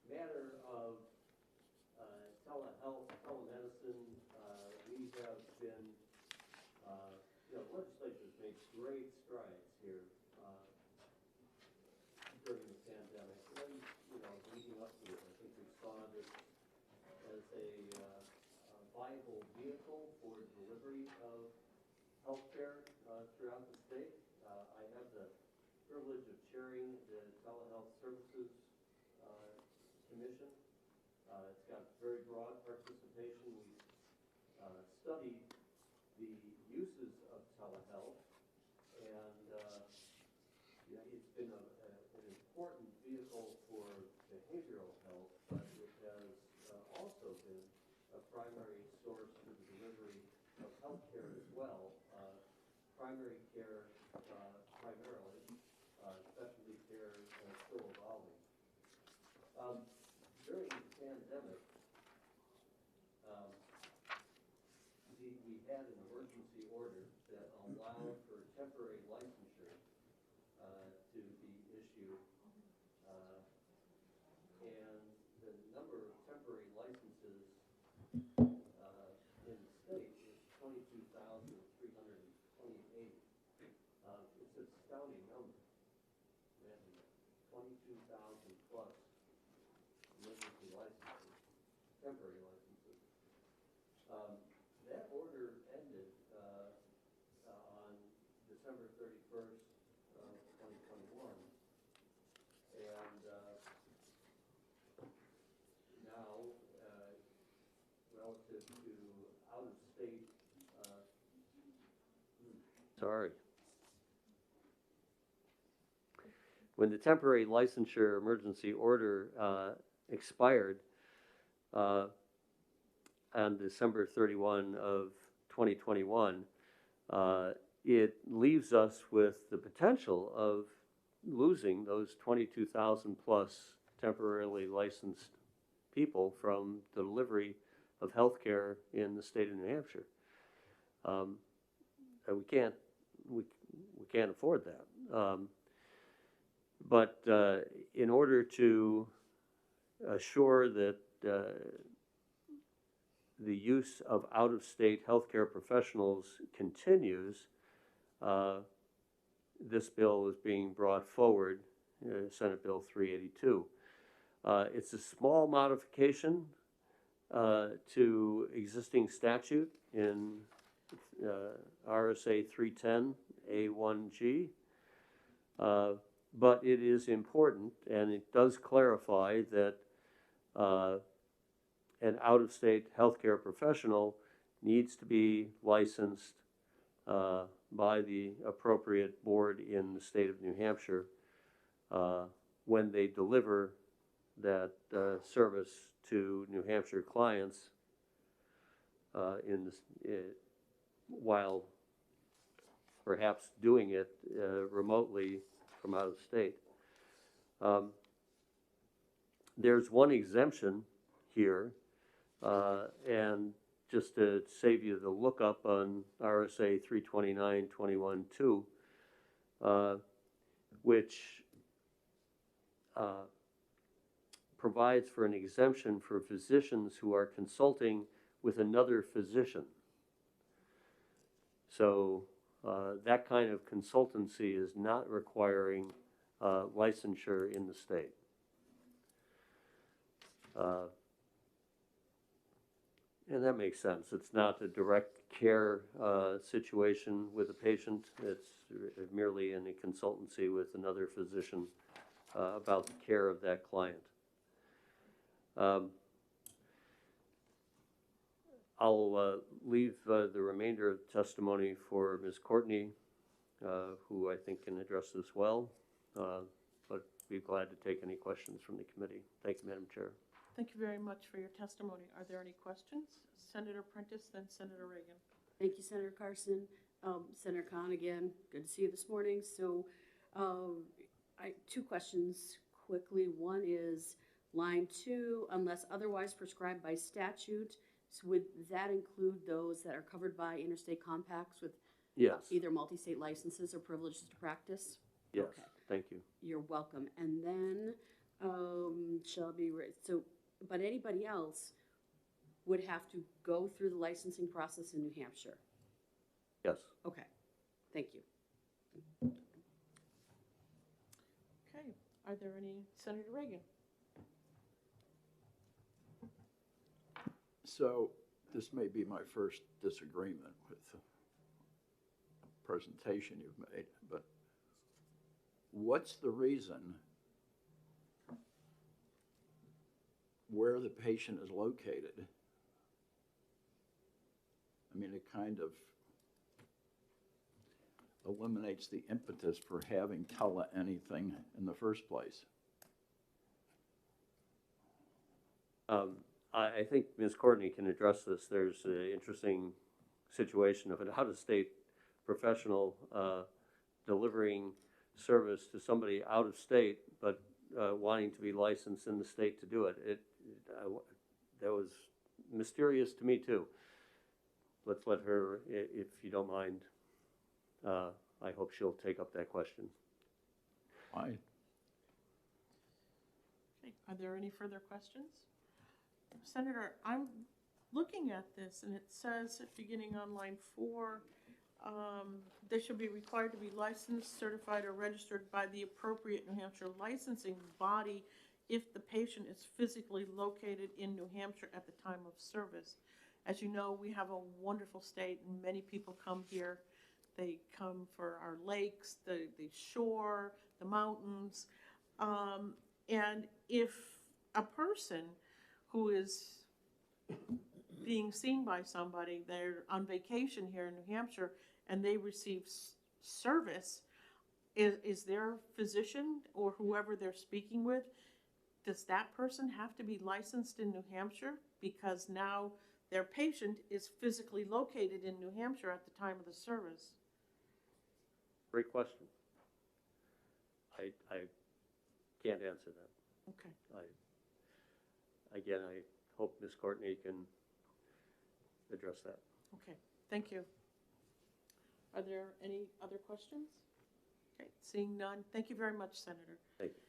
matter of telehealth, telemedicine, we have been, the legislature's made great strides here during the pandemic and, leading up to it. I think we saw this as a viable vehicle for delivery of healthcare throughout the state. I have the privilege of chairing the Telehealth Services Commission. It's got very broad participation. We've studied the uses of telehealth, and it's been an important vehicle for behavioral health, but it has also been a primary source for the delivery of health care as well. Primary care primarily, specialty care still evolving. During the pandemic, we had an emergency order that allowed for temporary licensure to be issued, and the number of temporary licenses in the state is 22,328. It's an astounding number. Imagine that, 22,000 plus emergency licenses, temporary licenses. That order ended on December 31st of 2021, and now relative to out-of-state. Sorry. When the temporary licensure emergency order expired on December 31 of 2021, it leaves us with the potential of losing those 22,000 plus temporarily licensed people from the delivery of health care in the state of New Hampshire. And we can't afford that. But in order to assure that the use of out-of-state healthcare professionals continues, this bill is being brought forward, Senate Bill 382. It's a small modification to existing statute in RSA 310 A1G, but it is important, and it does clarify that an out-of-state healthcare professional needs to be licensed by the appropriate board in the state of New Hampshire when they deliver that service to New Hampshire clients while perhaps doing it remotely from out of state. There's one exemption here, and just to save you the lookup on RSA 329.21.2, which provides for an exemption for physicians who are consulting with another physician. So that kind of consultancy is not requiring licensure in the state. And that makes sense. It's not a direct care situation with a patient. It's merely in a consultancy with another physician about the care of that client. I'll leave the remainder of the testimony for Ms. Courtney, who I think can address this well, but be glad to take any questions from the committee. Thank you, Madam Chair. Thank you very much for your testimony. Are there any questions? Senator Prentice, then Senator Reagan. Thank you, Senator Carson. Senator Khan, again, good to see you this morning. So two questions quickly. One is line 2, unless otherwise prescribed by statute. So would that include those that are covered by interstate compacts with Yes. either multi-state licenses or privileges to practice? Yes. Okay. Thank you. You're welcome. And then but anybody else would have to go through the licensing process in New Hampshire? Yes. Okay. Thank you. Okay. Are there any? Senator Reagan. So this may be my first disagreement with the presentation you've made, but what's the reason where the patient is located? I mean, it kind of eliminates the impetus for having anything in the first place. I think Ms. Courtney can address this. There's an interesting situation of an out-of-state professional delivering service to somebody out of state, but wanting to be licensed in the state to do it. That was mysterious to me too. Let's let her, if you don't mind. I hope she'll take up that question. Why? Okay. Are there any further questions? Senator, I'm looking at this and it says, beginning on line 4, they should be required to be licensed, certified, or registered by the appropriate New Hampshire licensing body if the patient is physically located in New Hampshire at the time of service. As you know, we have a wonderful state and many people come here. They come for our lakes, the shore, the mountains. And if a person who is being seen by somebody, they're on vacation here in New Hampshire, and they receive service, is their physician or whoever they're speaking with, does that person have to be licensed in New Hampshire because now their patient is physically located in New Hampshire at the time of the service? Great question. I can't answer that. Okay. Again, I hope Ms. Courtney can address that. Okay, thank you. Are there any other questions? Okay, seeing none. Thank you very much, Senator. Thank you.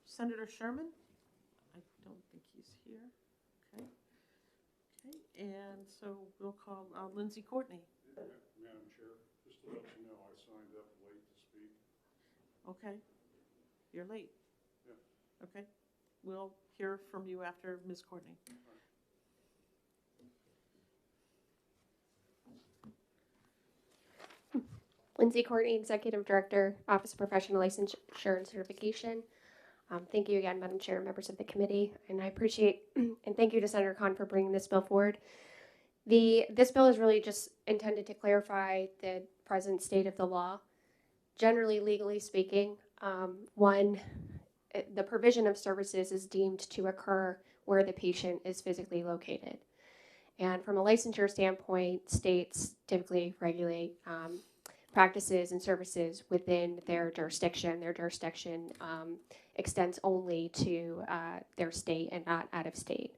Senator Sherman? I don't think he's here. Okay. Okay, and so we'll call Lindsay Courtney. Madam Chair, just to let you know, I signed up late to speak. Okay, you're late. Yeah. Okay, we'll hear from you after Ms. Courtney. Lindsay Courtney, Executive Director, Office of Professional Licensure and Certification. Thank you again, Madam Chair, members of the committee, and I appreciate and thank you to Senator Khan for bringing this bill forward. This bill is really just intended to clarify the present state of the law. Generally, legally speaking, the provision of services is deemed to occur where the patient is physically located. And from a licensure standpoint, states typically regulate practices and services within their jurisdiction. Their jurisdiction extends only to their state and not out of state.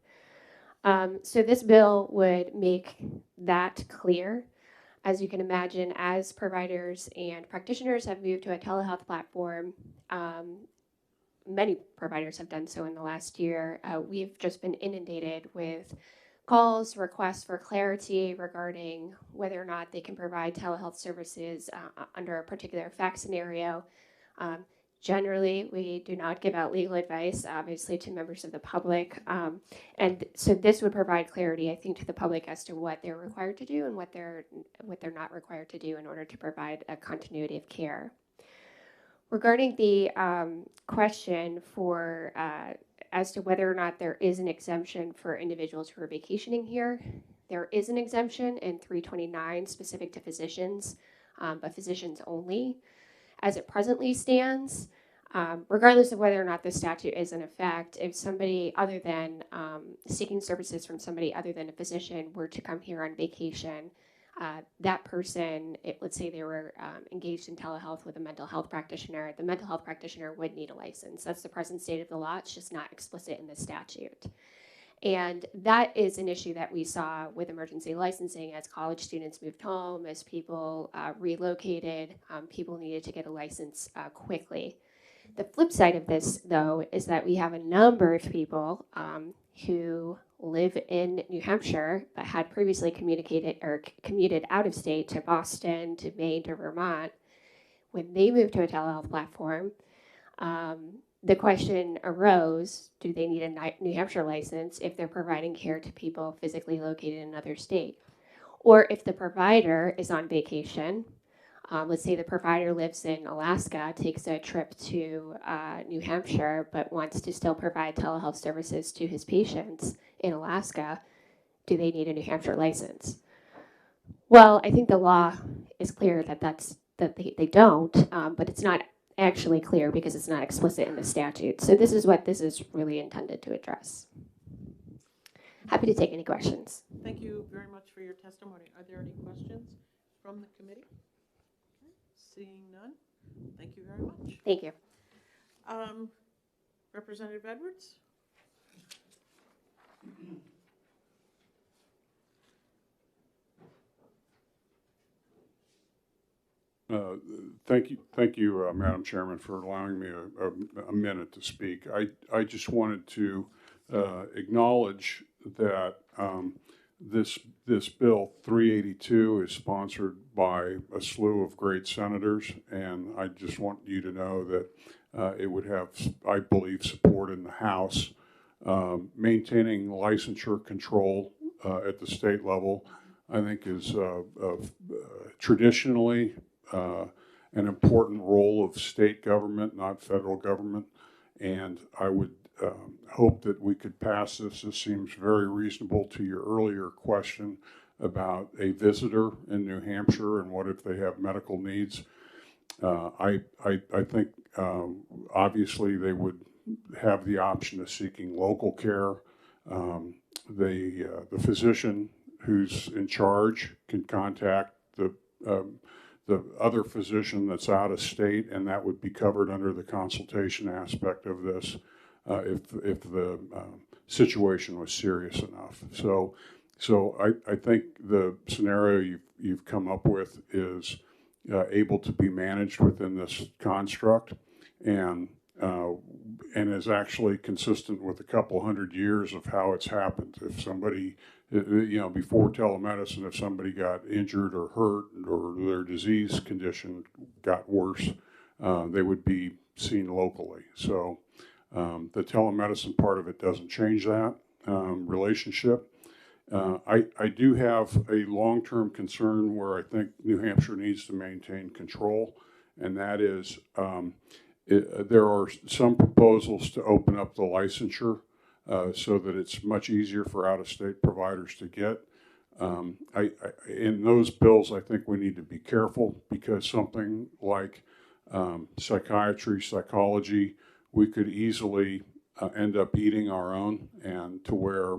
So this bill would make that clear. As you can imagine, as providers and practitioners have moved to a telehealth platform, many providers have done so in the last year. We've just been inundated with calls, requests for clarity regarding whether or not they can provide telehealth services under a particular fact scenario. Generally, we do not give out legal advice, obviously, to members of the public. And so this would provide clarity, I think, to the public as to what they're required to do and what they're not required to do in order to provide a continuity of care. Regarding the question for as to whether or not there is an exemption for individuals who are vacationing here, there is an exemption in 329 specific to physicians, but physicians only. As it presently stands, regardless of whether or not the statute is in effect, if somebody other than seeking services from somebody other than a physician were to come here on vacation, that person, let's say they were engaged in telehealth with a mental health practitioner, the mental health practitioner would need a license. That's the present state of the law. It's just not explicit in the statute. And that is an issue that we saw with emergency licensing as college students moved home, as people relocated, people needed to get a license quickly. The flip side of this, though, is that we have a number of people who live in New Hampshire but had previously commuted out of state to Boston, to Maine, to Vermont. When they moved to a telehealth platform, the question arose, do they need a New Hampshire license if they're providing care to people physically located in another state? Or if the provider is on vacation, let's say the provider lives in Alaska, takes a trip to New Hampshire, but wants to still provide telehealth services to his patients in Alaska, do they need a New Hampshire license? Well, I think the law is clear that they don't, but it's not actually clear because it's not explicit in the statute. So this is what this is really intended to address. Happy to take any questions. Thank you very much for your testimony. Are there any questions from the committee? Okay. Seeing none, thank you very much. Thank you. Representative Edwards? Thank you, Madam Chairman, for allowing me a minute to speak. I just wanted to acknowledge that this bill 382 is sponsored by a slew of great senators, and I just want you to know that it would have, I believe, support in the House. Maintaining licensure control at the state level, I think, is traditionally an important role of state government, not federal government, and I would hope that we could pass this. This seems very reasonable to your earlier question about a visitor in New Hampshire and what if they have medical needs. I think obviously they would have the option of seeking local care. The physician who's in charge can contact the other physician that's out of state, and that would be covered under the consultation aspect of this if the situation was serious enough. So I think the scenario you've come up with is able to be managed within this construct, and and is actually consistent with a couple hundred years of how it's happened. If somebody, before telemedicine, if somebody got injured or hurt or their disease condition got worse, they would be seen locally. So the telemedicine part of it doesn't change that relationship. I do have a long-term concern where I think New Hampshire needs to maintain control, and that is there are some proposals to open up the licensure so that it's much easier for out-of-state providers to get. In those bills, I think we need to be careful because something like psychiatry, psychology, we could easily end up eating our own, and to where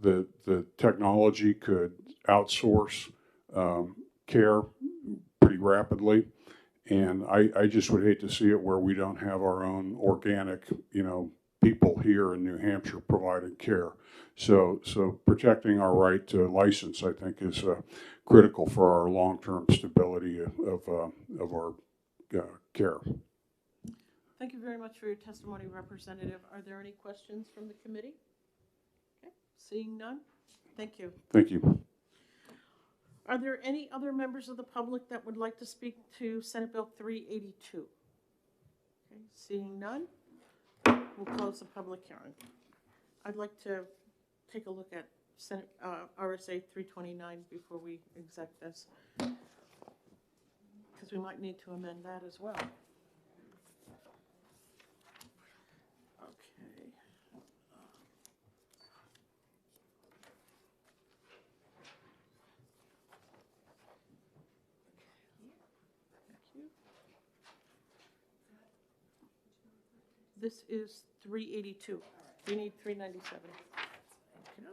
the technology could outsource care pretty rapidly. And I just would hate to see it where we don't have our own organic, people here in New Hampshire providing care. So protecting our right to license, I think, is critical for our long-term stability of our care. Thank you very much for your testimony, Representative. Are there any questions from the committee? Okay, seeing none, thank you. Thank you. Are there any other members of the public that would like to speak to Senate Bill 382? Okay, seeing none, we'll close the public hearing. I'd like to take a look at Senate RSA 329 before we exec this, because we might need to amend that as well. Okay. This is 382. We need 397. Okay.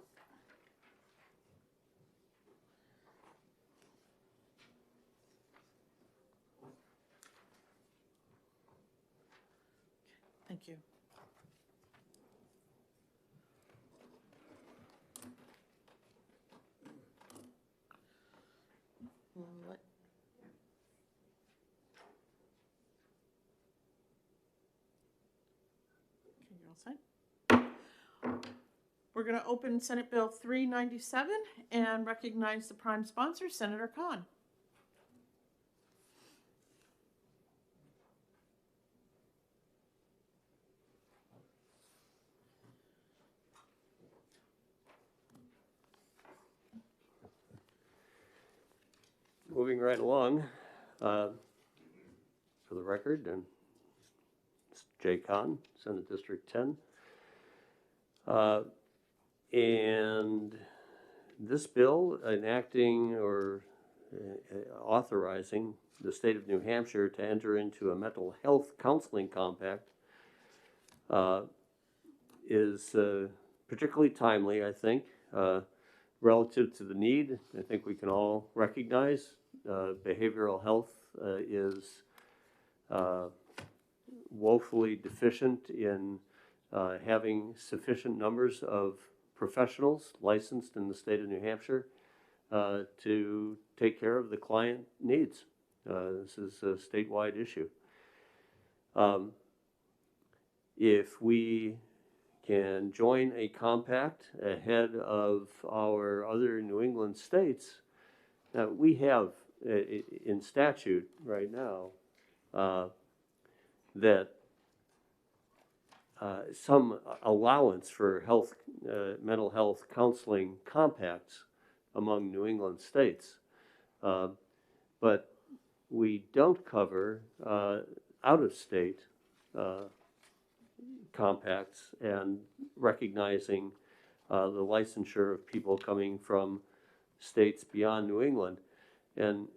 Thank you. We're going to open Senate Bill 397 and recognize the prime sponsor, Senator Khan. Moving right along, for the record, and it's Jay Khan, Senate District 10. And this bill enacting or authorizing the state of New Hampshire to enter into a mental health counseling compact is particularly timely, I think, relative to the need. I think we can all recognize behavioral health is woefully deficient in having sufficient numbers of professionals licensed in the state of New Hampshire to take care of the client needs. This is a statewide issue. If we can join a compact ahead of our other New England states, we have in statute right now that some allowance for mental health counseling compacts among New England states. But we don't cover out-of-state compacts and recognizing the licensure of people coming from states beyond New England. And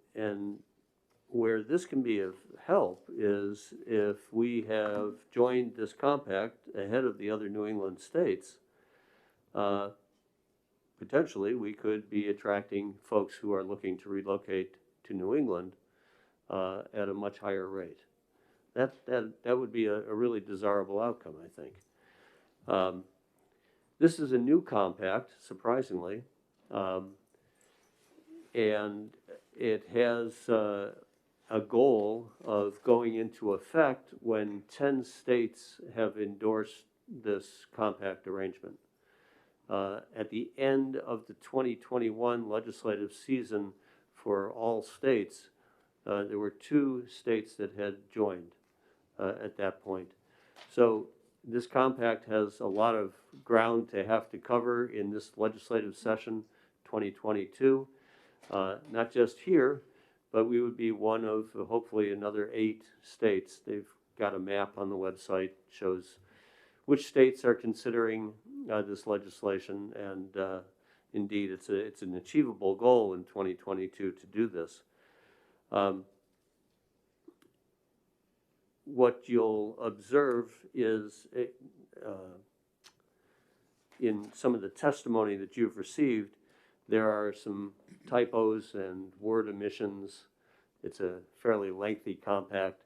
where this can be of help is if we have joined this compact ahead of the other New England states, potentially we could be attracting folks who are looking to relocate to New England at a much higher rate. That would be a really desirable outcome, I think. This is a new compact, surprisingly, and it has a goal of going into effect when 10 states have endorsed this compact arrangement. At the end of the 2021 legislative season for all states, there were 2 states that had joined at that point. So this compact has a lot of ground to have to cover in this legislative session 2022, not just here, but we would be one of hopefully another 8 states. They've got a map on the website, shows which states are considering this legislation, and indeed it's an achievable goal in 2022 to do this. What you'll observe is in some of the testimony that you've received, there are some typos and word omissions. It's a fairly lengthy compact.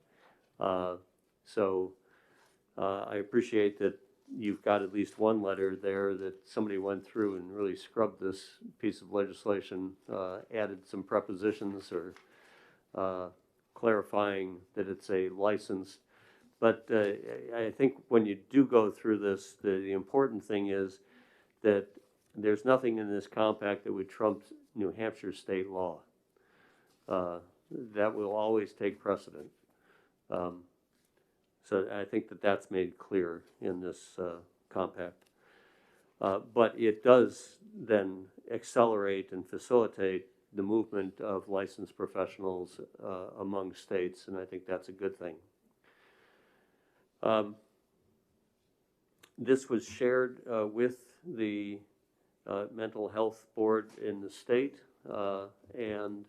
So I appreciate that you've got at least one letter there that somebody went through and really scrubbed this piece of legislation, added some prepositions or clarifying that it's a license. But I think when you do go through this, the important thing is that there's nothing in this compact that would trump New Hampshire state law. That will always take precedent. So I think that that's made clear in this compact. But it does then accelerate and facilitate the movement of licensed professionals among states, and I think that's a good thing. This was shared with the mental health board in the state, and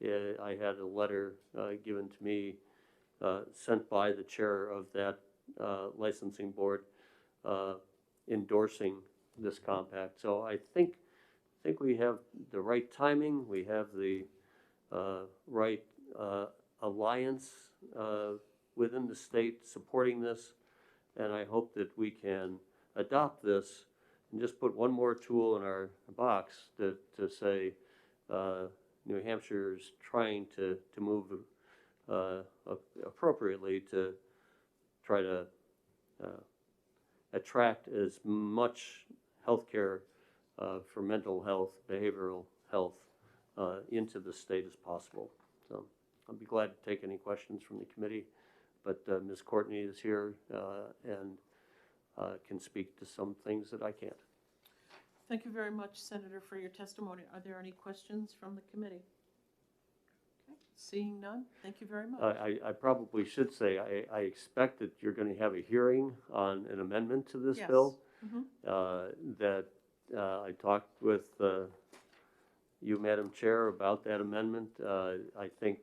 I had a letter given to me sent by the chair of that licensing board endorsing this compact. So I think we have the right timing, we have the right alliance within the state supporting this, and I hope that we can adopt this and just put one more tool in our box to say New Hampshire is trying to move appropriately to try to attract as much healthcare for mental health, behavioral health into the state as possible. So I'll be glad to take any questions from the committee, but Ms. Courtney is here and can speak to some things that I can't. Thank you very much, Senator, for your testimony. Are there any questions from the committee? Okay. Seeing none, thank you very much. I probably should say I expect that you're going to have a hearing on an amendment to this Yes. bill. Mm-hmm. That I talked with you, Madam Chair, about that amendment. I think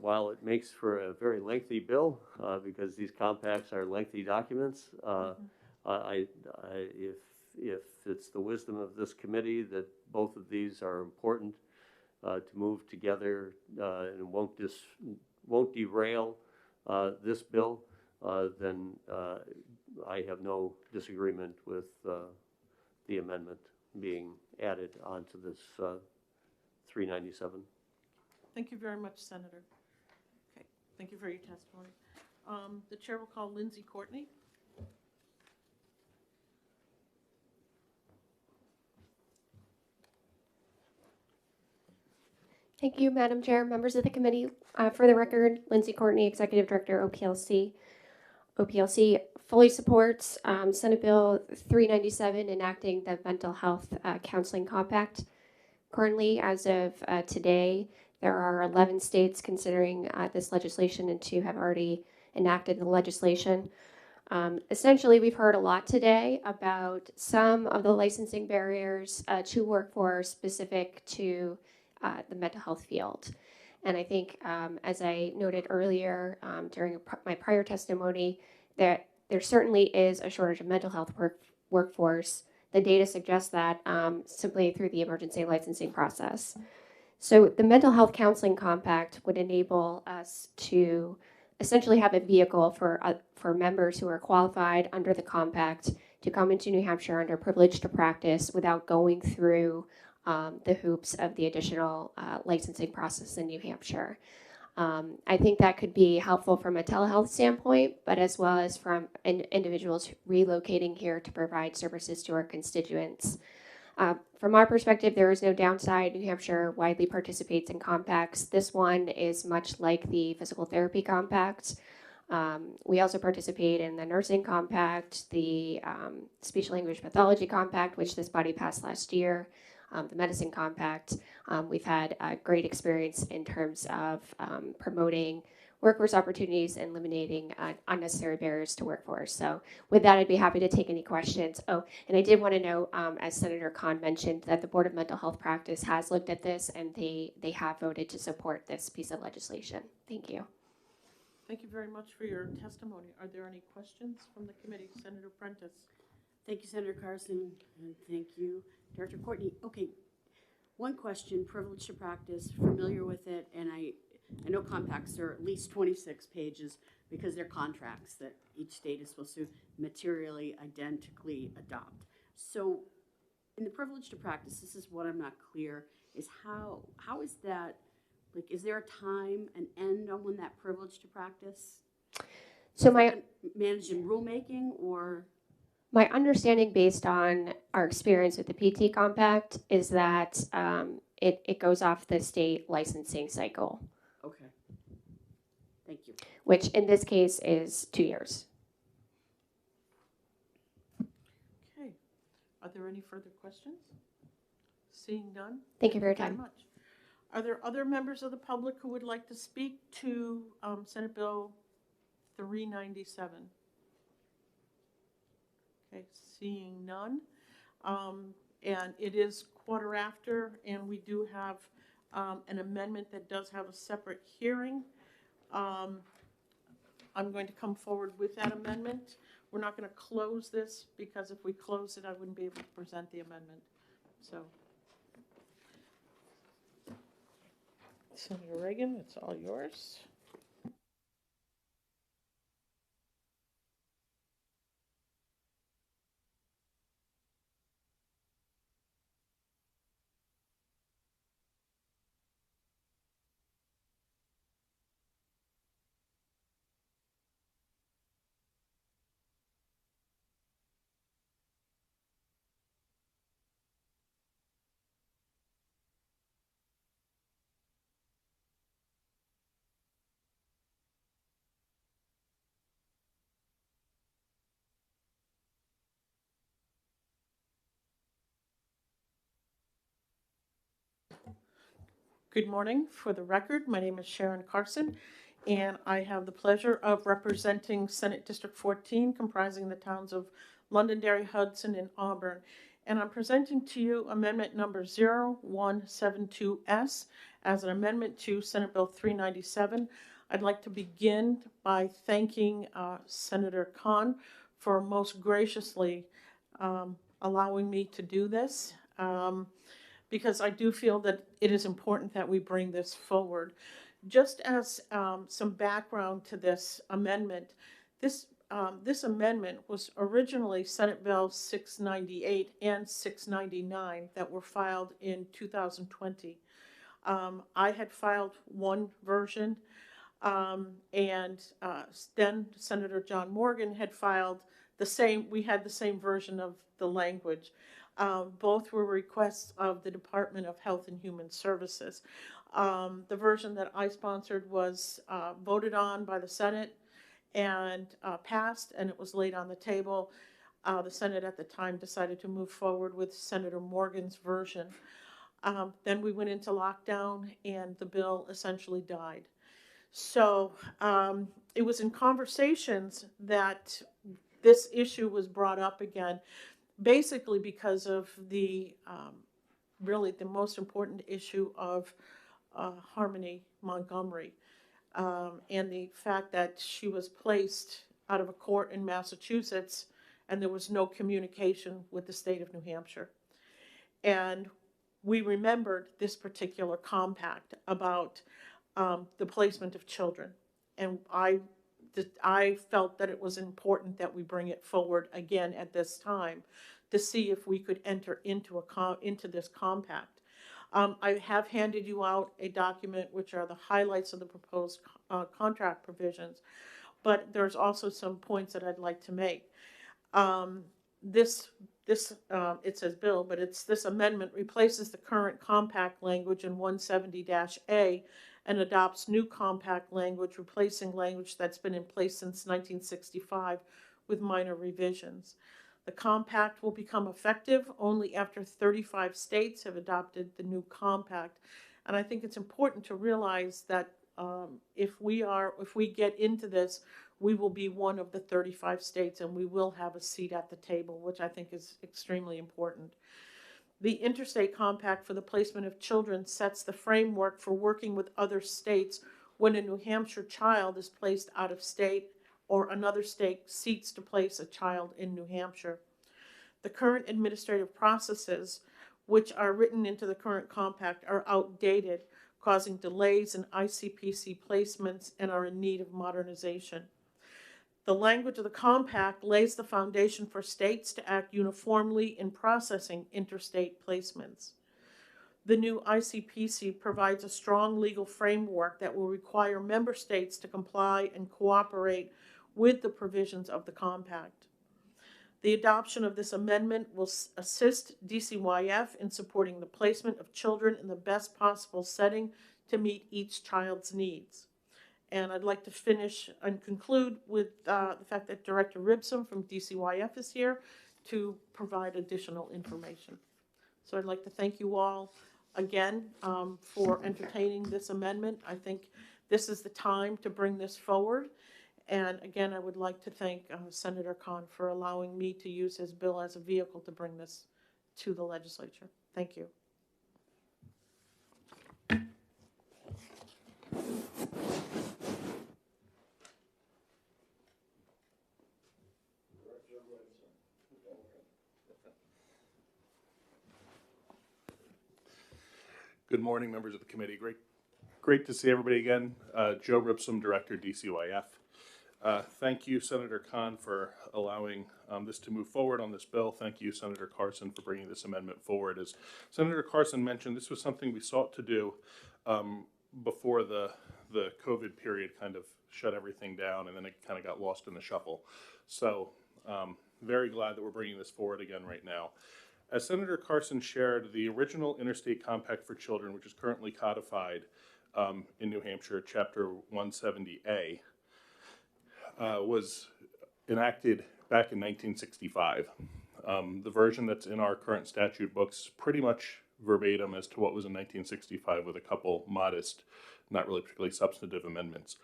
while it makes for a very lengthy bill, because these compacts are lengthy documents, if it's the wisdom of this committee that both of these are important to move together and won't derail this bill, then I have no disagreement with the amendment being added onto this 397. Thank you very much, Senator. Okay, thank you for your testimony. The chair will call Lindsay Courtney. Thank you, Madam Chair, members of the committee. For the record, Lindsay Courtney, Executive Director, OPLC. OPLC fully supports Senate Bill 397 enacting the Mental Health Counseling Compact. Currently, as of today, there are 11 states considering this legislation, and 2 have already enacted the legislation. Essentially, we've heard a lot today about some of the licensing barriers to workforce specific to the mental health field. And I think, as I noted earlier during my prior testimony, that there certainly is a shortage of mental health workforce. The data suggests that simply through the emergency licensing process. So the Mental Health Counseling Compact would enable us to essentially have a vehicle for members who are qualified under the compact to come into New Hampshire under privilege to practice without going through the hoops of the additional licensing process in New Hampshire. I think that could be helpful from a telehealth standpoint, but as well as from individuals relocating here to provide services to our constituents. From our perspective, there is no downside. New Hampshire widely participates in compacts. This one is much like the physical therapy compact. We also participate in the nursing compact, the speech language pathology compact, which this body passed last year, the medicine compact. We've had a great experience in terms of promoting workforce opportunities and eliminating unnecessary barriers to workforce. So with that, I'd be happy to take any questions. Oh, and I did want to note, as Senator Khan mentioned, that the Board of Mental Health Practice has looked at this and they have voted to support this piece of legislation. Thank you. Thank you very much for your testimony. Are there any questions from the committee? Senator Prentice. Thank you, Senator Carson, and thank you, Director Courtney. Okay, one question, privilege to practice, familiar with it, and I know compacts are at least 26 pages because they're contracts that each state is supposed to materially identically adopt. So in the privilege to practice, this is what I'm not clear, is how is that, like, is there a time, an end on when that privilege to practice? So managed in rulemaking, or? My understanding, based on our experience with the PT compact, is that it goes off the state licensing cycle. Okay. Thank you. Which in this case is 2 years. Okay. Are there any further questions? Seeing none. Thank you for your Very time. much. Are there other members of the public who would like to speak to Senate Bill 397? Okay, seeing none. And it is quarter after, and we do have an amendment that does have a separate hearing. I'm going to come forward with that amendment. We're not going to close this because if we close it, I wouldn't be able to present the amendment. So, Senator Reagan, it's all yours. Good morning. For the record, my name is Sharon Carson, and I have the pleasure of representing Senate District 14, comprising the towns of Londonderry, Hudson, and Auburn. And I'm presenting to you amendment number 0172S as an amendment to Senate Bill 397. I'd like to begin by thanking Senator Khan for most graciously allowing me to do this. Because I do feel that it is important that we bring this forward. Just as some background to this amendment, this amendment was originally Senate Bill 698 and 699 that were filed in 2020. I had filed one version, and then Senator John Morgan had filed the same. We had the same version of the language. Both were requests of the Department of Health and Human Services. The version that I sponsored was voted on by the Senate and passed, and it was laid on the table. The Senate at the time decided to move forward with Senator Morgan's version. Then we went into lockdown, and the bill essentially died. So it was in conversations that this issue was brought up again, basically because of the really the most important issue of Harmony Montgomery and the fact that she was placed out of a court in Massachusetts and there was no communication with the state of New Hampshire. And we remembered this particular compact about the placement of children. And I felt that it was important that we bring it forward again at this time to see if we could enter into this compact. I have handed you out a document which are the highlights of the proposed contract provisions, but there's also some points that I'd like to make. It says bill, but this amendment replaces the current compact language in 170-A and adopts new compact language, replacing language that's been in place since 1965 with minor revisions. The compact will become effective only after 35 states have adopted the new compact. And I think it's important to realize that if we get into this, we will be one of the 35 states and we will have a seat at the table, which I think is extremely important. The Interstate Compact for the Placement of Children sets the framework for working with other states when a New Hampshire child is placed out of state or another state seeks to place a child in New Hampshire. The current administrative processes, which are written into the current compact, are outdated, causing delays in ICPC placements and are in need of modernization. The language of the compact lays the foundation for states to act uniformly in processing interstate placements. The new ICPC provides a strong legal framework that will require member states to comply and cooperate with the provisions of the compact. The adoption of this amendment will assist DCYF in supporting the placement of children in the best possible setting to meet each child's needs. And I'd like to finish and conclude with the fact that Director Ribson from DCYF is here to provide additional information. So I'd like to thank you all again for entertaining this amendment. I think this is the time to bring this forward. And again, I would like to thank Senator Khan for allowing me to use his bill as a vehicle to bring this to the legislature. Thank you. Good morning, members of the committee. Great to see everybody again. Joe Ripsum, Director, DCYF. Thank you, Senator Khan, for allowing this to move forward on this bill. Thank you, Senator Carson, for bringing this amendment forward. As Senator Carson mentioned, this was something we sought to do before the COVID period kind of shut everything down, and then it kind of got lost in the shuffle. So very glad that we're bringing this forward again right now. As Senator Carson shared, the original Interstate Compact for Children, which is currently codified in New Hampshire, Chapter 170A, was enacted back in 1965. The version that's in our current statute books pretty much verbatim as to what was in 1965 with a couple modest, not really particularly substantive amendments.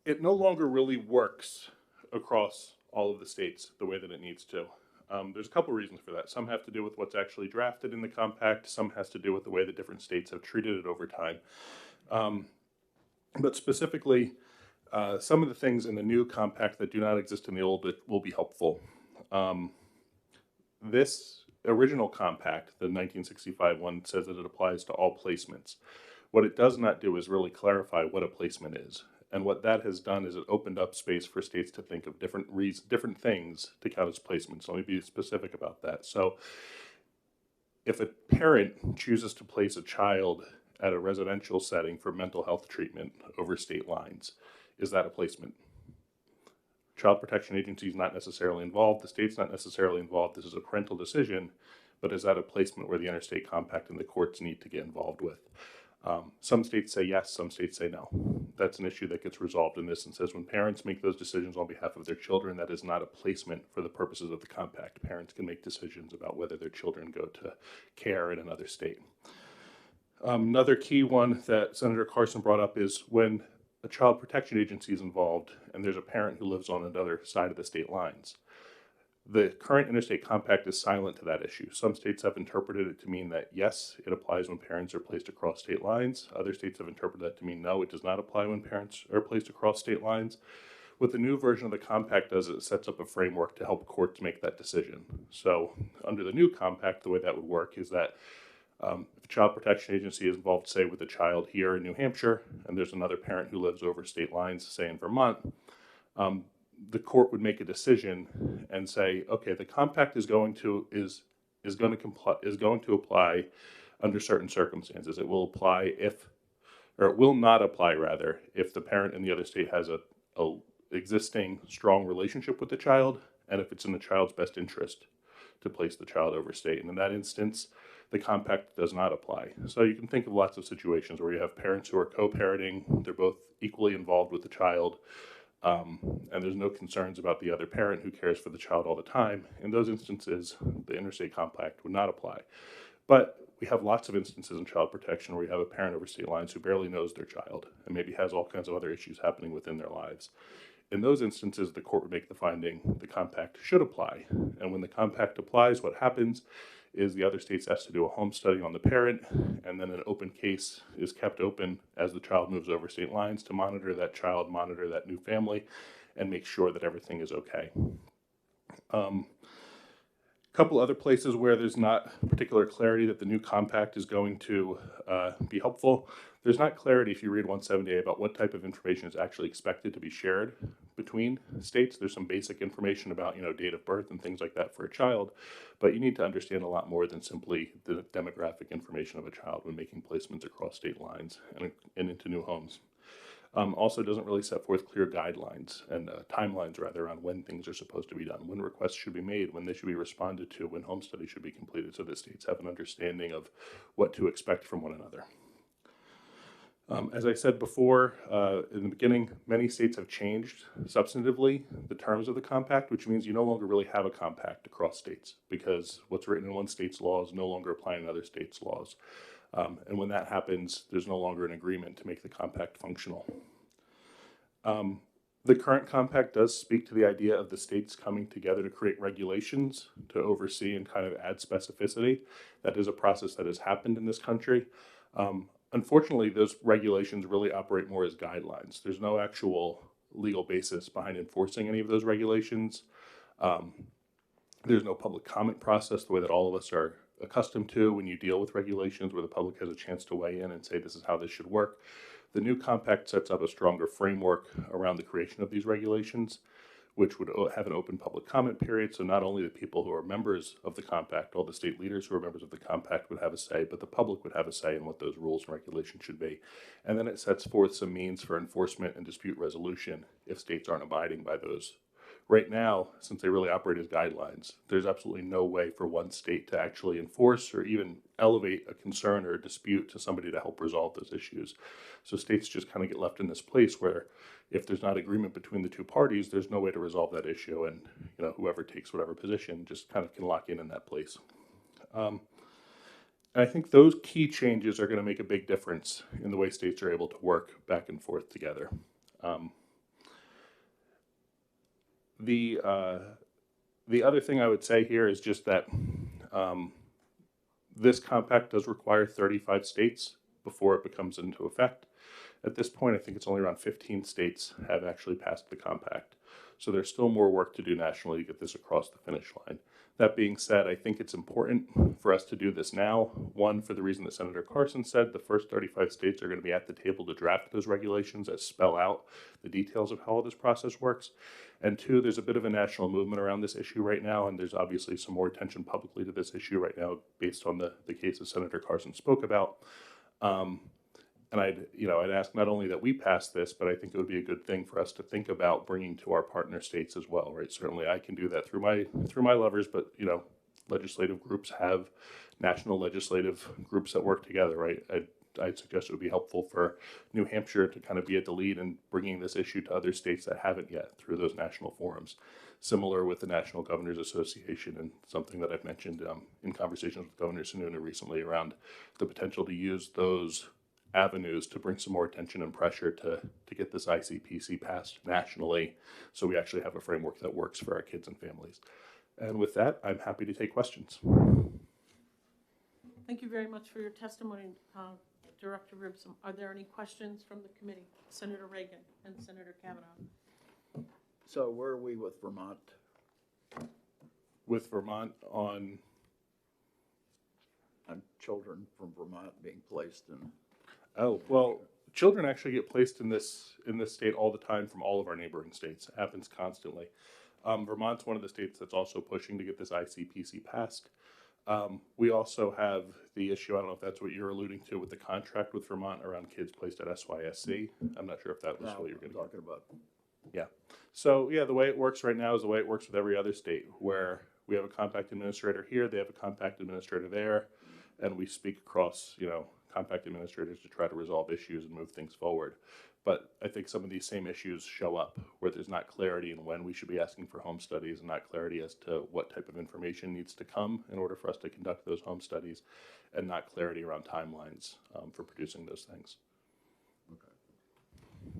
It no longer really works across all of the states the way that it needs to. There's a couple reasons for that. Some have to do with what's actually drafted in the compact. Some has to do with the way that different states have treated it over time. But specifically, some of the things in the new compact that do not exist in the old will be helpful. This original compact, the 1965 one, says that it applies to all placements. What it does not do is really clarify what a placement is. And what that has done is it opened up space for states to think of different things to count as placements. Let me be specific about that. So if a parent chooses to place a child at a residential setting for mental health treatment over state lines, is that a placement? Child Protection Agency is not necessarily involved. The state's not necessarily involved. This is a parental decision, but is that a placement where the Interstate Compact and the courts need to get involved with? Some states say yes, some states say no. That's an issue that gets resolved in this and says when parents make those decisions on behalf of their children, that is not a placement for the purposes of the compact. Parents can make decisions about whether their children go to care in another state. Another key one that Senator Carson brought up is when a Child Protection Agency is involved and there's a parent who lives on another side of the state lines. The current Interstate Compact is silent to that issue. Some states have interpreted it to mean that, yes, it applies when parents are placed across state lines. Other states have interpreted that to mean, no, it does not apply when parents are placed across state lines. What the new version of the compact does is it sets up a framework to help courts make that decision. So under the new compact, the way that would work is that if a Child Protection Agency is involved, say, with a child here in New Hampshire, and there's another parent who lives over state lines, say in Vermont, the court would make a decision and say, okay, the compact is is going to apply under certain circumstances. It will apply or it will not apply rather, if the parent in the other state has a existing strong relationship with the child, and if it's in the child's best interest to place the child over state. And in that instance, the compact does not apply. So you can think of lots of situations where you have parents who are co-parenting, they're both equally involved with the child, and there's no concerns about the other parent who cares for the child all the time. In those instances, the interstate compact would not apply. But we have lots of instances in child protection where you have a parent over state lines who barely knows their child and maybe has all kinds of other issues happening within their lives. In those instances, the court would make the finding the compact should apply. And when the compact applies, what happens is the other states has to do a home study on the parent, and then an open case is kept open as the child moves over state lines to monitor that child, monitor that new family, and make sure that everything is okay. Couple other places where there's not particular clarity that the new compact is going to be helpful. There's not clarity if you read 170A about what type of information is actually expected to be shared between states. There's some basic information about, date of birth and things like that for a child, but you need to understand a lot more than simply the demographic information of a child when making placements across state lines and into new homes. Also doesn't really set forth clear guidelines and timelines rather on when things are supposed to be done, when requests should be made, when they should be responded to, when home studies should be completed, so that states have an understanding of what to expect from one another. As I said before, in the beginning, many states have changed substantively the terms of the compact, which means you no longer really have a compact across states because what's written in one state's laws no longer apply in another state's laws. And when that happens, there's no longer an agreement to make the compact functional. The current compact does speak to the idea of the states coming together to create regulations to oversee and kind of add specificity. That is a process that has happened in this country. Unfortunately, those regulations really operate more as guidelines. There's no actual legal basis behind enforcing any of those regulations. There's no public comment process the way that all of us are accustomed to when you deal with regulations where the public has a chance to weigh in and say this is how this should work. The new compact sets up a stronger framework around the creation of these regulations, which would have an open public comment period. So not only the people who are members of the compact, all the state leaders who are members of the compact would have a say, but the public would have a say in what those rules and regulations should be. And then it sets forth some means for enforcement and dispute resolution if states aren't abiding by those. Right now, since they really operate as guidelines, there's absolutely no way for one state to actually enforce or even elevate a concern or a dispute to somebody to help resolve those issues. So states just kind of get left in this place where if there's not agreement between the two parties, there's no way to resolve that issue, and whoever takes whatever position just kind of can lock in that place. And I think those key changes are going to make a big difference in the way states are able to work back and forth together. The other thing I would say here is just that this compact does require 35 states before it becomes into effect. At this point, I think it's only around 15 states have actually passed the compact. So there's still more work to do nationally to get this across the finish line. That being said, I think it's important for us to do this now. One, for the reason that Senator Carson said, the first 35 states are going to be at the table to draft those regulations that spell out the details of how this process works. And two, there's a bit of a national movement around this issue right now, and there's obviously some more attention publicly to this issue right now based on the cases Senator Carson spoke about. And I'd ask not only that we pass this, but I think it would be a good thing for us to think about bringing to our partner states as well, right? Certainly I can do that through my levers, but legislative groups have national legislative groups that work together, right? I'd suggest it would be helpful for New Hampshire to kind of be at the lead in bringing this issue to other states that haven't yet through those national forums. Similar with the National Governors Association, and something that I've mentioned in conversations with Governor Sununu recently around the potential to use those avenues to bring some more attention and pressure to get this ICPC passed nationally so we actually have a framework that works for our kids and families. And with that, I'm happy to take questions. Thank you very much for your testimony, Director Ribson. Are there any questions from the committee? Senator Reagan and Senator Kavanaugh. So where are we with Vermont? With Vermont on children from Vermont being placed in. Oh, well, children actually get placed in this state all the time from all of our neighboring states. It happens constantly. Vermont's one of the states that's also pushing to get this ICPC passed. We also have the issue, I don't know if that's what you're alluding to, with the contract with Vermont around kids placed at SYSC. I'm not sure if that was what you're going to talking about. Yeah. So, yeah, the way it works right now is the way it works with every other state, where we have a compact administrator here, they have a compact administrator there, and we speak across, compact administrators to try to resolve issues and move things forward. But I think some of these same issues show up where there's not clarity in when we should be asking for home studies and not clarity as to what type of information needs to come in order for us to conduct those home studies, and not clarity around timelines for producing those things.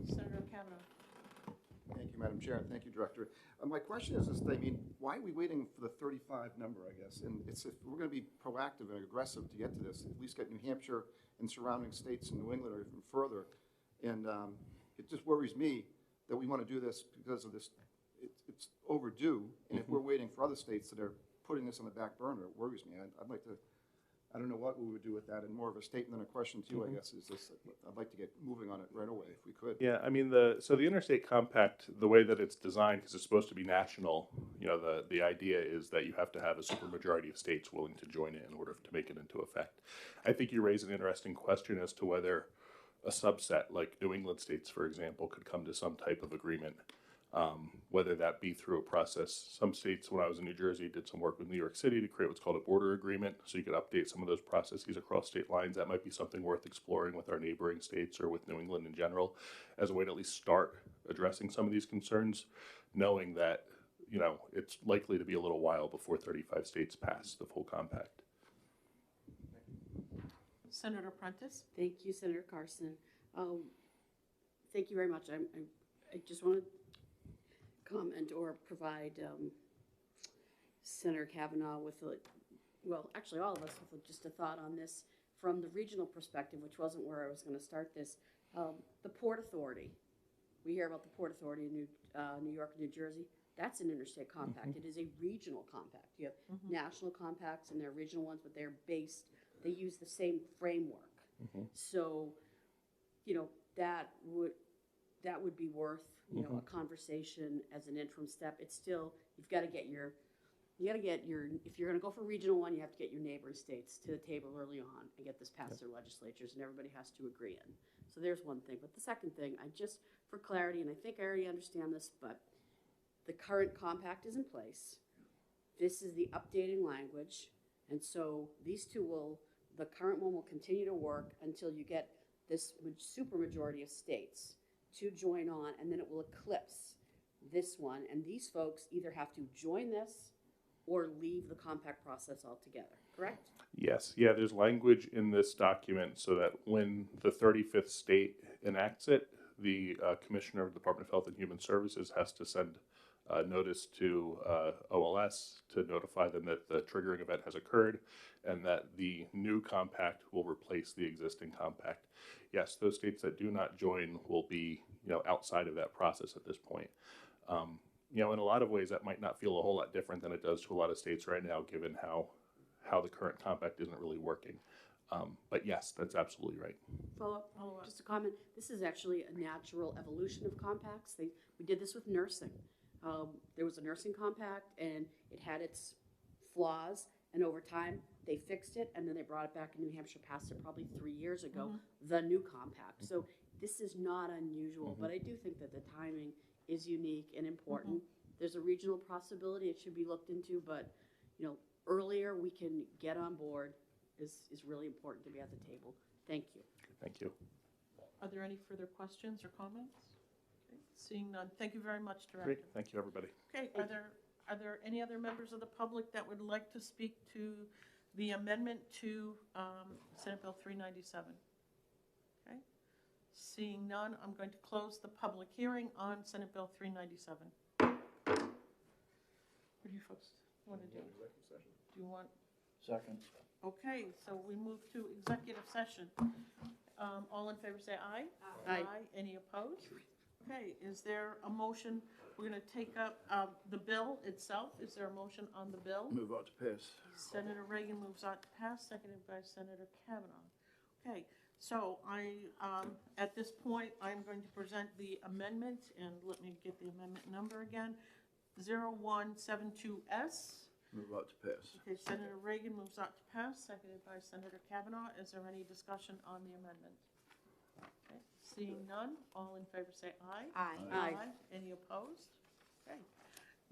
Senator Kavanaugh. Thank you, Madam Chair, and thank you, Director. My question is this, why are we waiting for the 35 number, I guess? And it's if we're going to be proactive and aggressive to get to this, at least get New Hampshire and surrounding states in New England or even further. And it just worries me that we want to do this because of this. It's overdue, and if we're waiting for other states that are putting this on the back burner, it worries me. I'd like to, I don't know what we would do with that, and more of a statement than a question to you, I guess, is this, I'd like to get moving on it right away if we could. Yeah, I mean, the Interstate Compact, the way that it's designed, because it's supposed to be national, the idea is that you have to have a supermajority of states willing to join it in order to make it into effect. I think you raise an interesting question as to whether a subset, like New England states, for example, could come to some type of agreement, whether that be through a process. Some states, when I was in New Jersey, did some work with New York City to create what's called a border agreement, so you could update some of those processes across state lines. That might be something worth exploring with our neighboring states or with New England in general, as a way to at least start addressing some of these concerns, knowing that, it's likely to be a little while before 35 states pass the full compact. Senator Prentice. Thank you, Senator Carson. Thank you very much. I just want to comment or provide Senator Kavanaugh with, actually all of us with just a thought on this from the regional perspective, which wasn't where I was going to start this. The Port Authority. We hear about the Port Authority in New York and New Jersey. That's an interstate compact. It is a regional compact. You have national compacts and there are regional ones, but they're based, they use the same framework. So, that would be worth, a conversation as an interim step. It's still, if you're going to go for regional one, you have to get your neighboring states to the table early on and get this past their legislatures, and everybody has to agree in. So there's one thing. But the second thing, for clarity, and I think I already understand this, but the current compact is in place. This is the updating language, and so these two the current one will continue to work until you get this supermajority of states to join on, and then it will eclipse this one. And these folks either have to join this or leave the compact process altogether, correct? Yes. Yeah, there's language in this document so that when the 35th state enacts it, the Commissioner of the Department of Health and Human Services has to send notice to OLS to notify them that the triggering event has occurred and that the new compact will replace the existing compact. Yes, those states that do not join will be, outside of that process at this point. In a lot of ways, that might not feel a whole lot different than it does to a lot of states right now, given how the current compact isn't really working. But yes, that's absolutely right. Follow up. Just a comment. This is actually a natural evolution of compacts. We did this with nursing. There was a nursing compact, and it had its flaws, and over time, they fixed it, and then they brought it back, and New Hampshire passed it probably 3 years ago, the new compact. So this is not unusual, but I do think that the timing is unique and important. There's a regional possibility it should be looked into, but earlier we can get on board is really important to be at the table. Thank you. Thank you. Are there any further questions or comments? Okay. Seeing none, thank you very much, Director. Great. Thank you, everybody. Okay, are there any other members of the public that would like to speak to the amendment to Senate Bill 397? Okay. Seeing none, I'm going to close the public hearing on Senate Bill 397. What do you folks want to do? Do you want? Second. Okay, so we move to executive session. All in favor say aye. Aye. Any opposed? Okay, is there a motion? We're going to take up the bill itself. Is there a motion on the bill? Move out to pass. Senator Reagan moves on to pass, seconded by Senator Kavanaugh. Okay, so at this point, I'm going to present the amendment, and let me get the amendment number again. 0172S, Move out to pass. Okay, Senator Reagan moves out to pass, seconded by Senator Kavanaugh. Is there any discussion on the amendment? Okay, seeing none, all in favor say aye. Aye. Aye. Any opposed? Okay.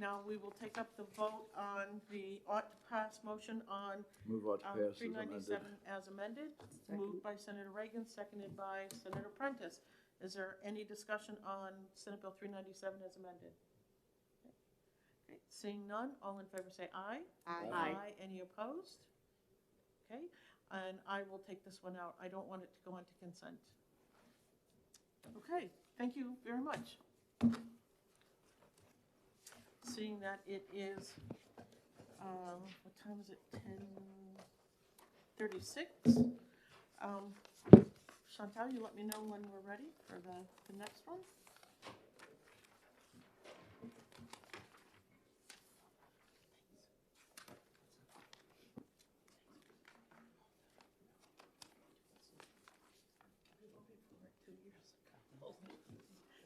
Now we will take up the vote on the ought to pass motion on Move out to pass as 397 amended. as amended. Moved by Senator Reagan, seconded by Senator Prentice. Is there any discussion on Senate Bill 397 as amended? Okay. Seeing none, all in favor say aye. Aye. Any opposed? Okay, and I will take this one out. I don't want it to go into consent. Okay, thank you very much. Seeing that it is, what time is it? 10:36. Chantal, you let me know when we're ready for the next one.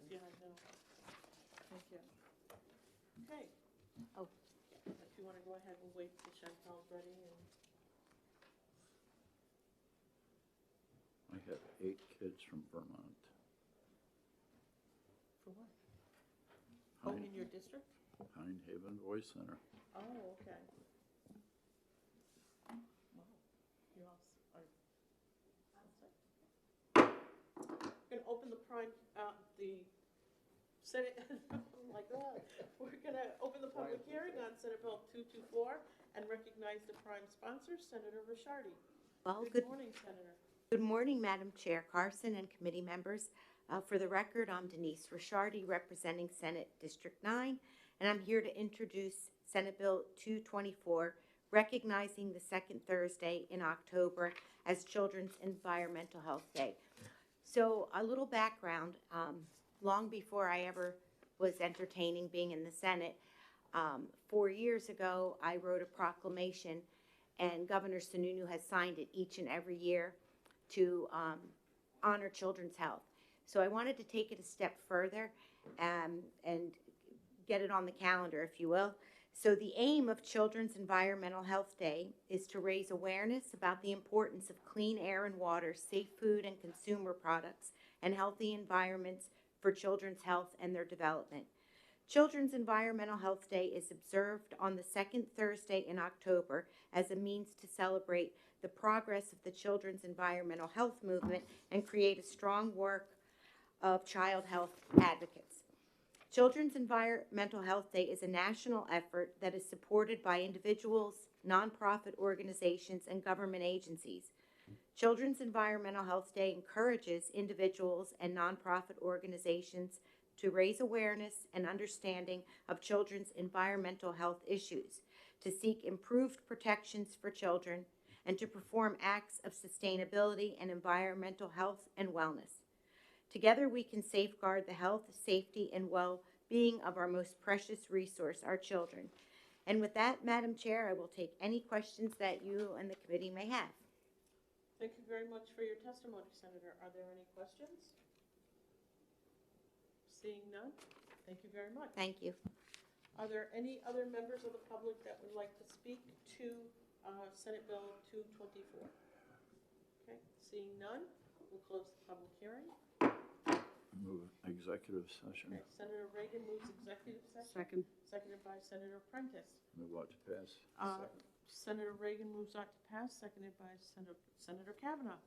Yeah, I know. Thank you. Okay. Oh. If you want to go ahead and wait till Chantal's ready. And I have 8 kids from Vermont. for what? Oh, Pine, in your district? Pine Haven Voice Center. Oh, okay. Wow. You all, we're gonna open the Senate, oh my God. We're gonna open the public hearing on Senate Bill 224 and recognize the prime sponsor, Senator Ricciardi. Well, Good morning, Senator. Good morning, Madam Chair Carson and committee members. For the record, I'm Denise Ricciardi, representing Senate District 9, and I'm here to introduce Senate Bill 224, recognizing the second Thursday in October as Children's Environmental Health Day. So a little background, long before I ever was entertaining being in the Senate, 4 years ago, I wrote a proclamation, and Governor Sununu has signed it each and every year to honor children's health. So I wanted to take it a step further and get it on the calendar, if you will. So the aim of Children's Environmental Health Day is to raise awareness about the importance of clean air and water, safe food and consumer products, and healthy environments for children's health and their development. Children's Environmental Health Day is observed on the second Thursday in October as a means to celebrate the progress of the children's environmental health movement and create a strong work of child health advocates. Children's Environmental Health Day is a national effort that is supported by individuals, nonprofit organizations, and government agencies. Children's Environmental Health Day encourages individuals and nonprofit organizations to raise awareness and understanding of children's environmental health issues, to seek improved protections for children, and to perform acts of sustainability and environmental health and wellness. Together we can safeguard the health, safety, and well-being of our most precious resource, our children. And with that, Madam Chair, I will take any questions that you and the committee may have. Thank you very much for your testimony, Senator. Are there any questions? Seeing none, thank you very much. Thank you. Are there any other members of the public that would like to speak to Senate Bill 224? Okay, seeing none, we'll close the public hearing. Move executive session. Okay, Senator Reagan moves executive session. Second. Seconded by Senator Prentice. Move out to pass. Senator Reagan moves out to pass, seconded by Senator Kavanaugh.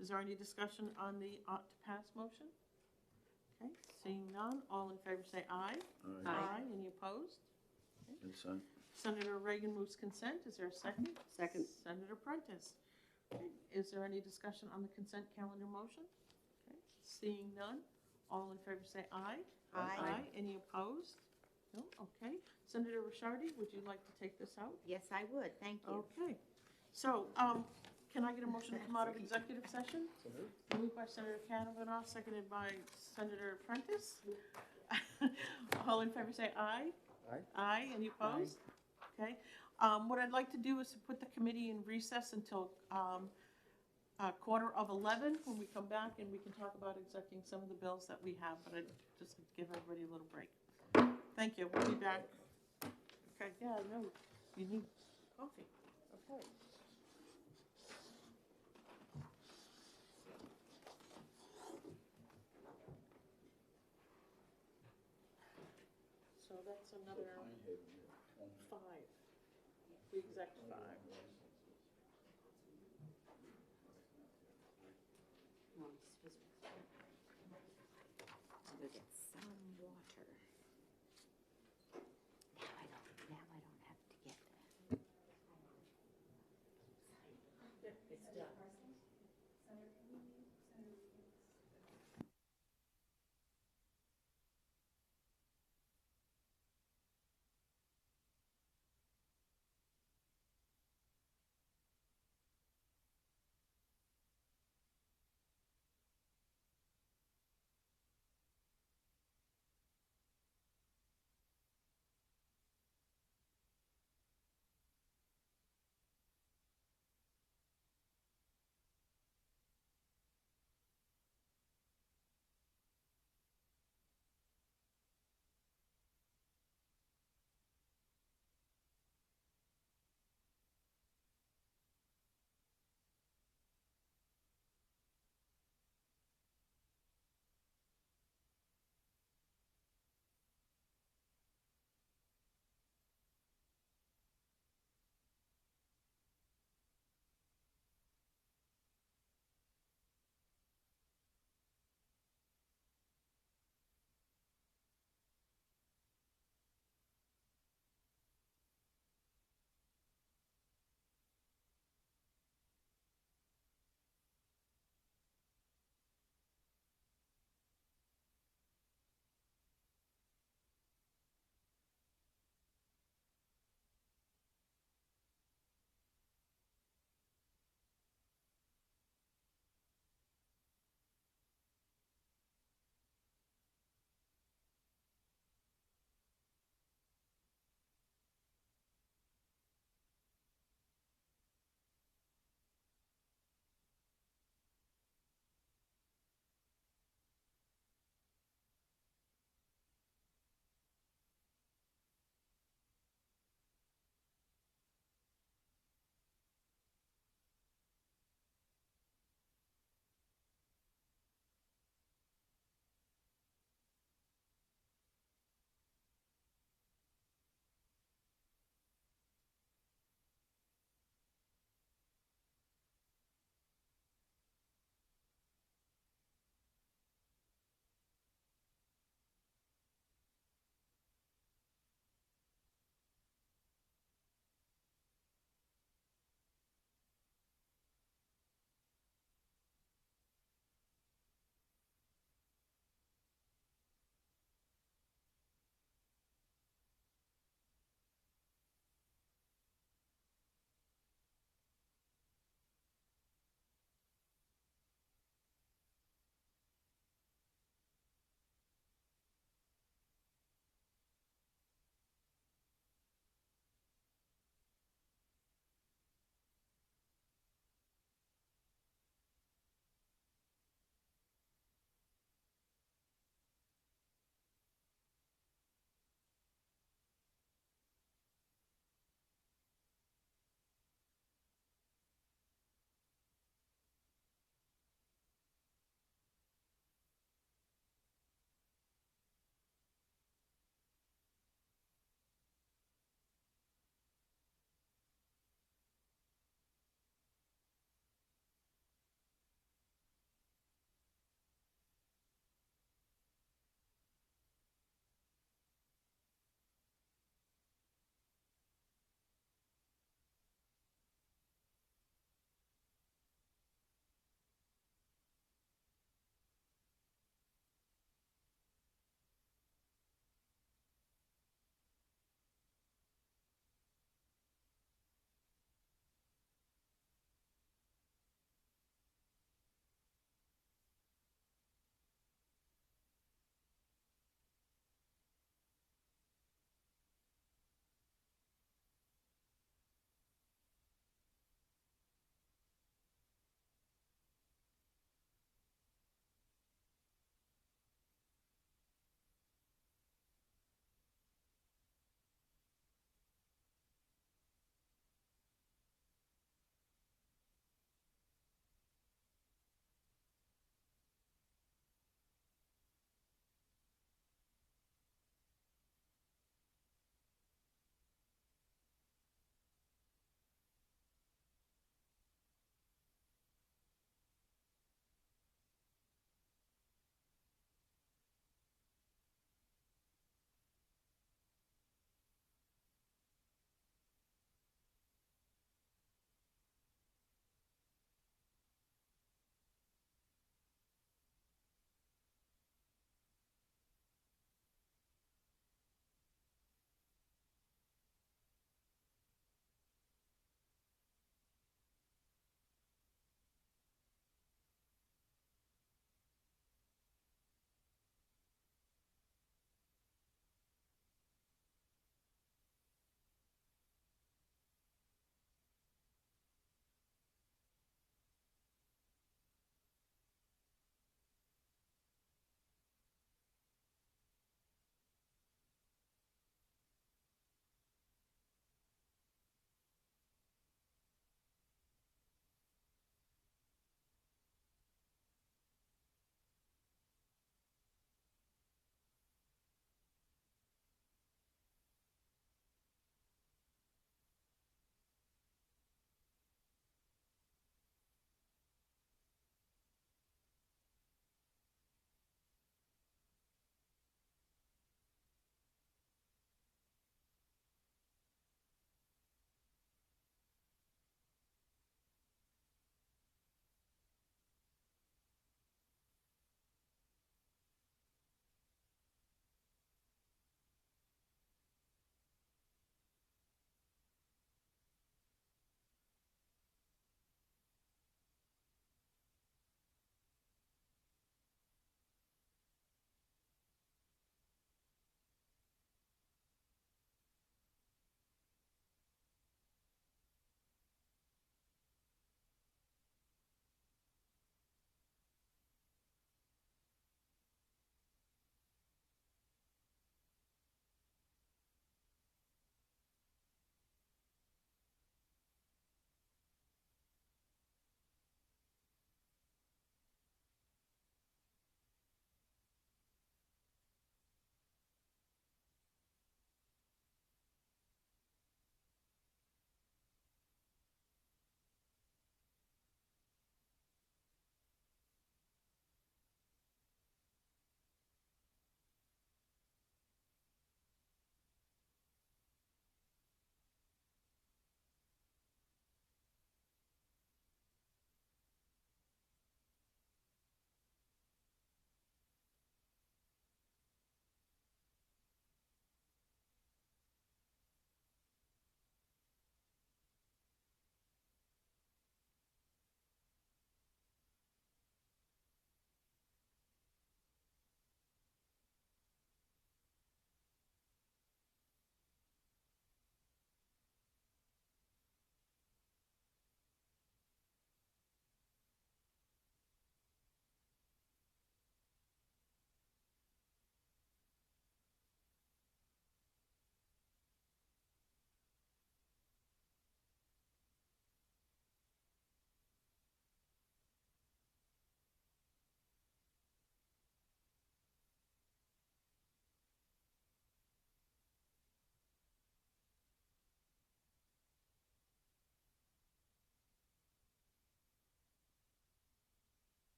Is there any discussion on the ought to pass motion? Okay, seeing none, all in favor say aye. Aye. Any opposed? Okay. Consent. Senator Reagan moves consent. Is there a second? Second. Senator Prentice. Okay. Is there any discussion on the consent calendar motion? Okay. Seeing none, all in favor say aye. Aye. Any opposed? No? Okay. Senator Ricciardi, would you like to take this out? Yes, I would. Thank you. Okay. So, can I get a motion to come out of executive session? Moved by Senator Kavanaugh, seconded by Senator Prentice. All in favor say aye. Aye. Aye. Any opposed? Okay. What I'd like to do is to put the committee in recess until 11:15 when we come back, and we can talk about executing some of the bills that we have, but I'd just give everybody a little break. Thank you. We'll be back. Okay, yeah, no. You need coffee, okay. So that's another 5, the exact 5. Oh, excuse me. I'll go get some water. Now I don't have to get. It's done.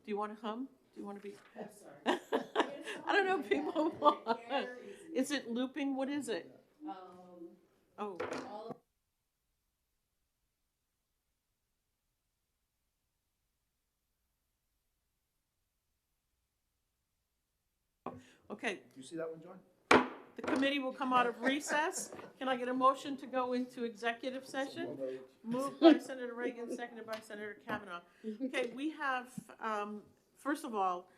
Do you want to hum? Do you want to be? I'm sorry. I don't know if people want. Is it looping? What is it? Oh. Okay, You see that one, John? the committee will come out of recess. Can I get a motion to go into executive session? Moved by Senator Reagan, seconded by Senator Kavanaugh. Okay, we have, first of all,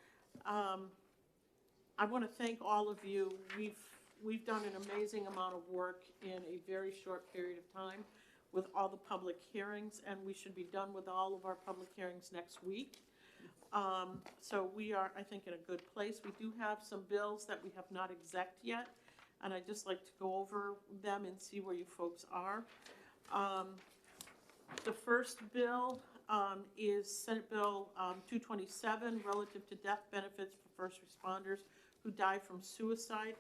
I want to thank all of you. We've done an amazing amount of work in a very short period of time with all the public hearings, and we should be done with all of our public hearings next week. So we are, I think, in a good place. We do have some bills that we have not exec'd yet, and I'd just like to go over them and see where you folks are. The first bill is Senate Bill 227, relative to death benefits for first responders who die from suicide.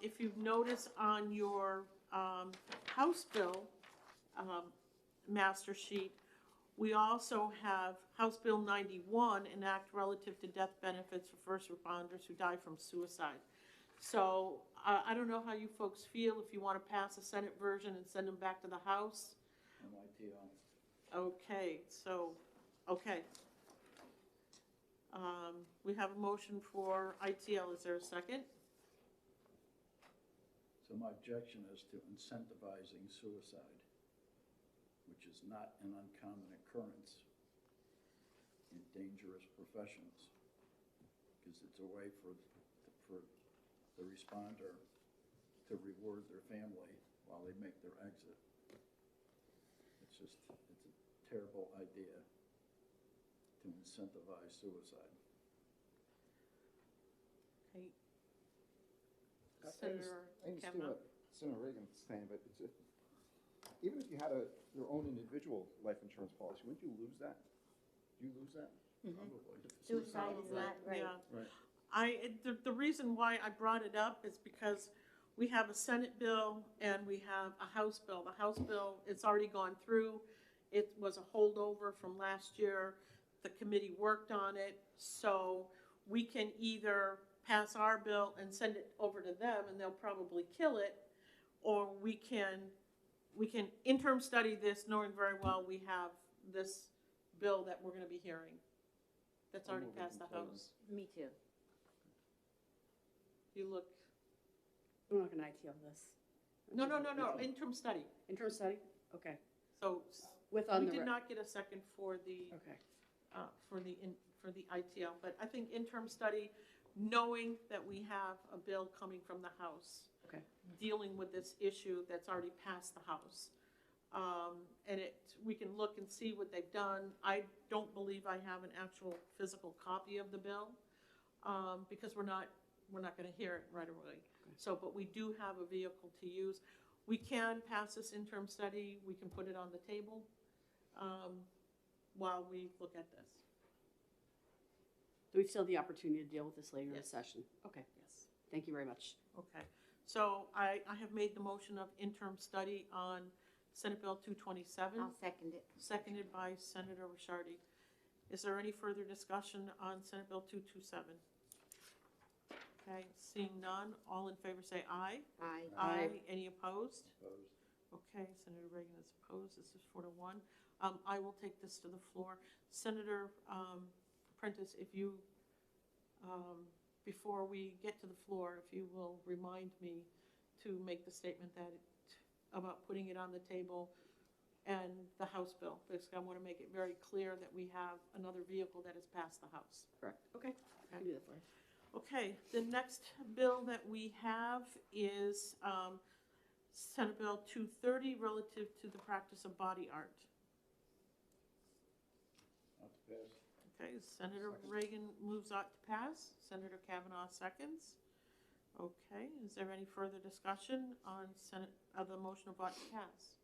If you've noticed on your House bill master sheet, we also have House Bill 91, an act relative to death benefits for first responders who die from suicide. So I don't know how you folks feel, if you want to pass a Senate version and send them back to the House. Okay, so, okay. We have a motion for ITL. Is there a second? So my objection is to incentivizing suicide, which is not an uncommon occurrence in dangerous professions, because it's a way for the responder to reward their family while they make their exit. It's a terrible idea to incentivize suicide. Okay. I Senator understand Kavanaugh. what Senator Reagan's saying, but even if you had your own individual life insurance policy, wouldn't you lose that? Do you lose that? Probably. Suicide is not right. Yeah. Right. The reason why I brought it up is because we have a Senate bill and we have a House bill. The House bill, it's already gone through. It was a holdover from last year. The committee worked on it, so we can either pass our bill and send it over to them and they'll probably kill it, or we can interim study this knowing very well we have this bill that we're going to be hearing that's already passed the House. Me too. You look, We're not gonna ITL this. no, interim study. Interim study? Okay. So With on we the. did not get a second for the, Okay. for the ITL, but I think interim study, knowing that we have a bill coming from the House. Okay. Dealing with this issue that's already passed the House. And we can look and see what they've done. I don't believe I have an actual physical copy of the bill, because we're not gonna hear it right away. Okay. So, but we do have a vehicle to use. We can pass this interim study, we can put it on the table, while we look at this. Do we still have the opportunity to deal with this later in the Yes. session? Okay. Yes. Thank you very much. Okay, so I have made the motion of interim study on Senate Bill 227. I'll second it. Seconded by Senator Ricciardi. Is there any further discussion on Senate Bill 227? Okay, seeing none, all in favor say aye. Aye. Aye. Any opposed? Opposed? Okay, Senator Reagan is opposed. This is 4-1. I will take this to the floor. Senator Prentice, if you, before we get to the floor, if you will remind me to make the statement about putting it on the table and the House bill, because I want to make it very clear that we have another vehicle that has passed the House. Correct. Okay. I can do that for you. Okay, the next bill that we have is Senate Bill 230, relative to the practice of body art. Not to pass. Okay, Senator Reagan moves out to pass. Senator Kavanaugh seconds. Okay, is there any further discussion on the motion of ought to pass?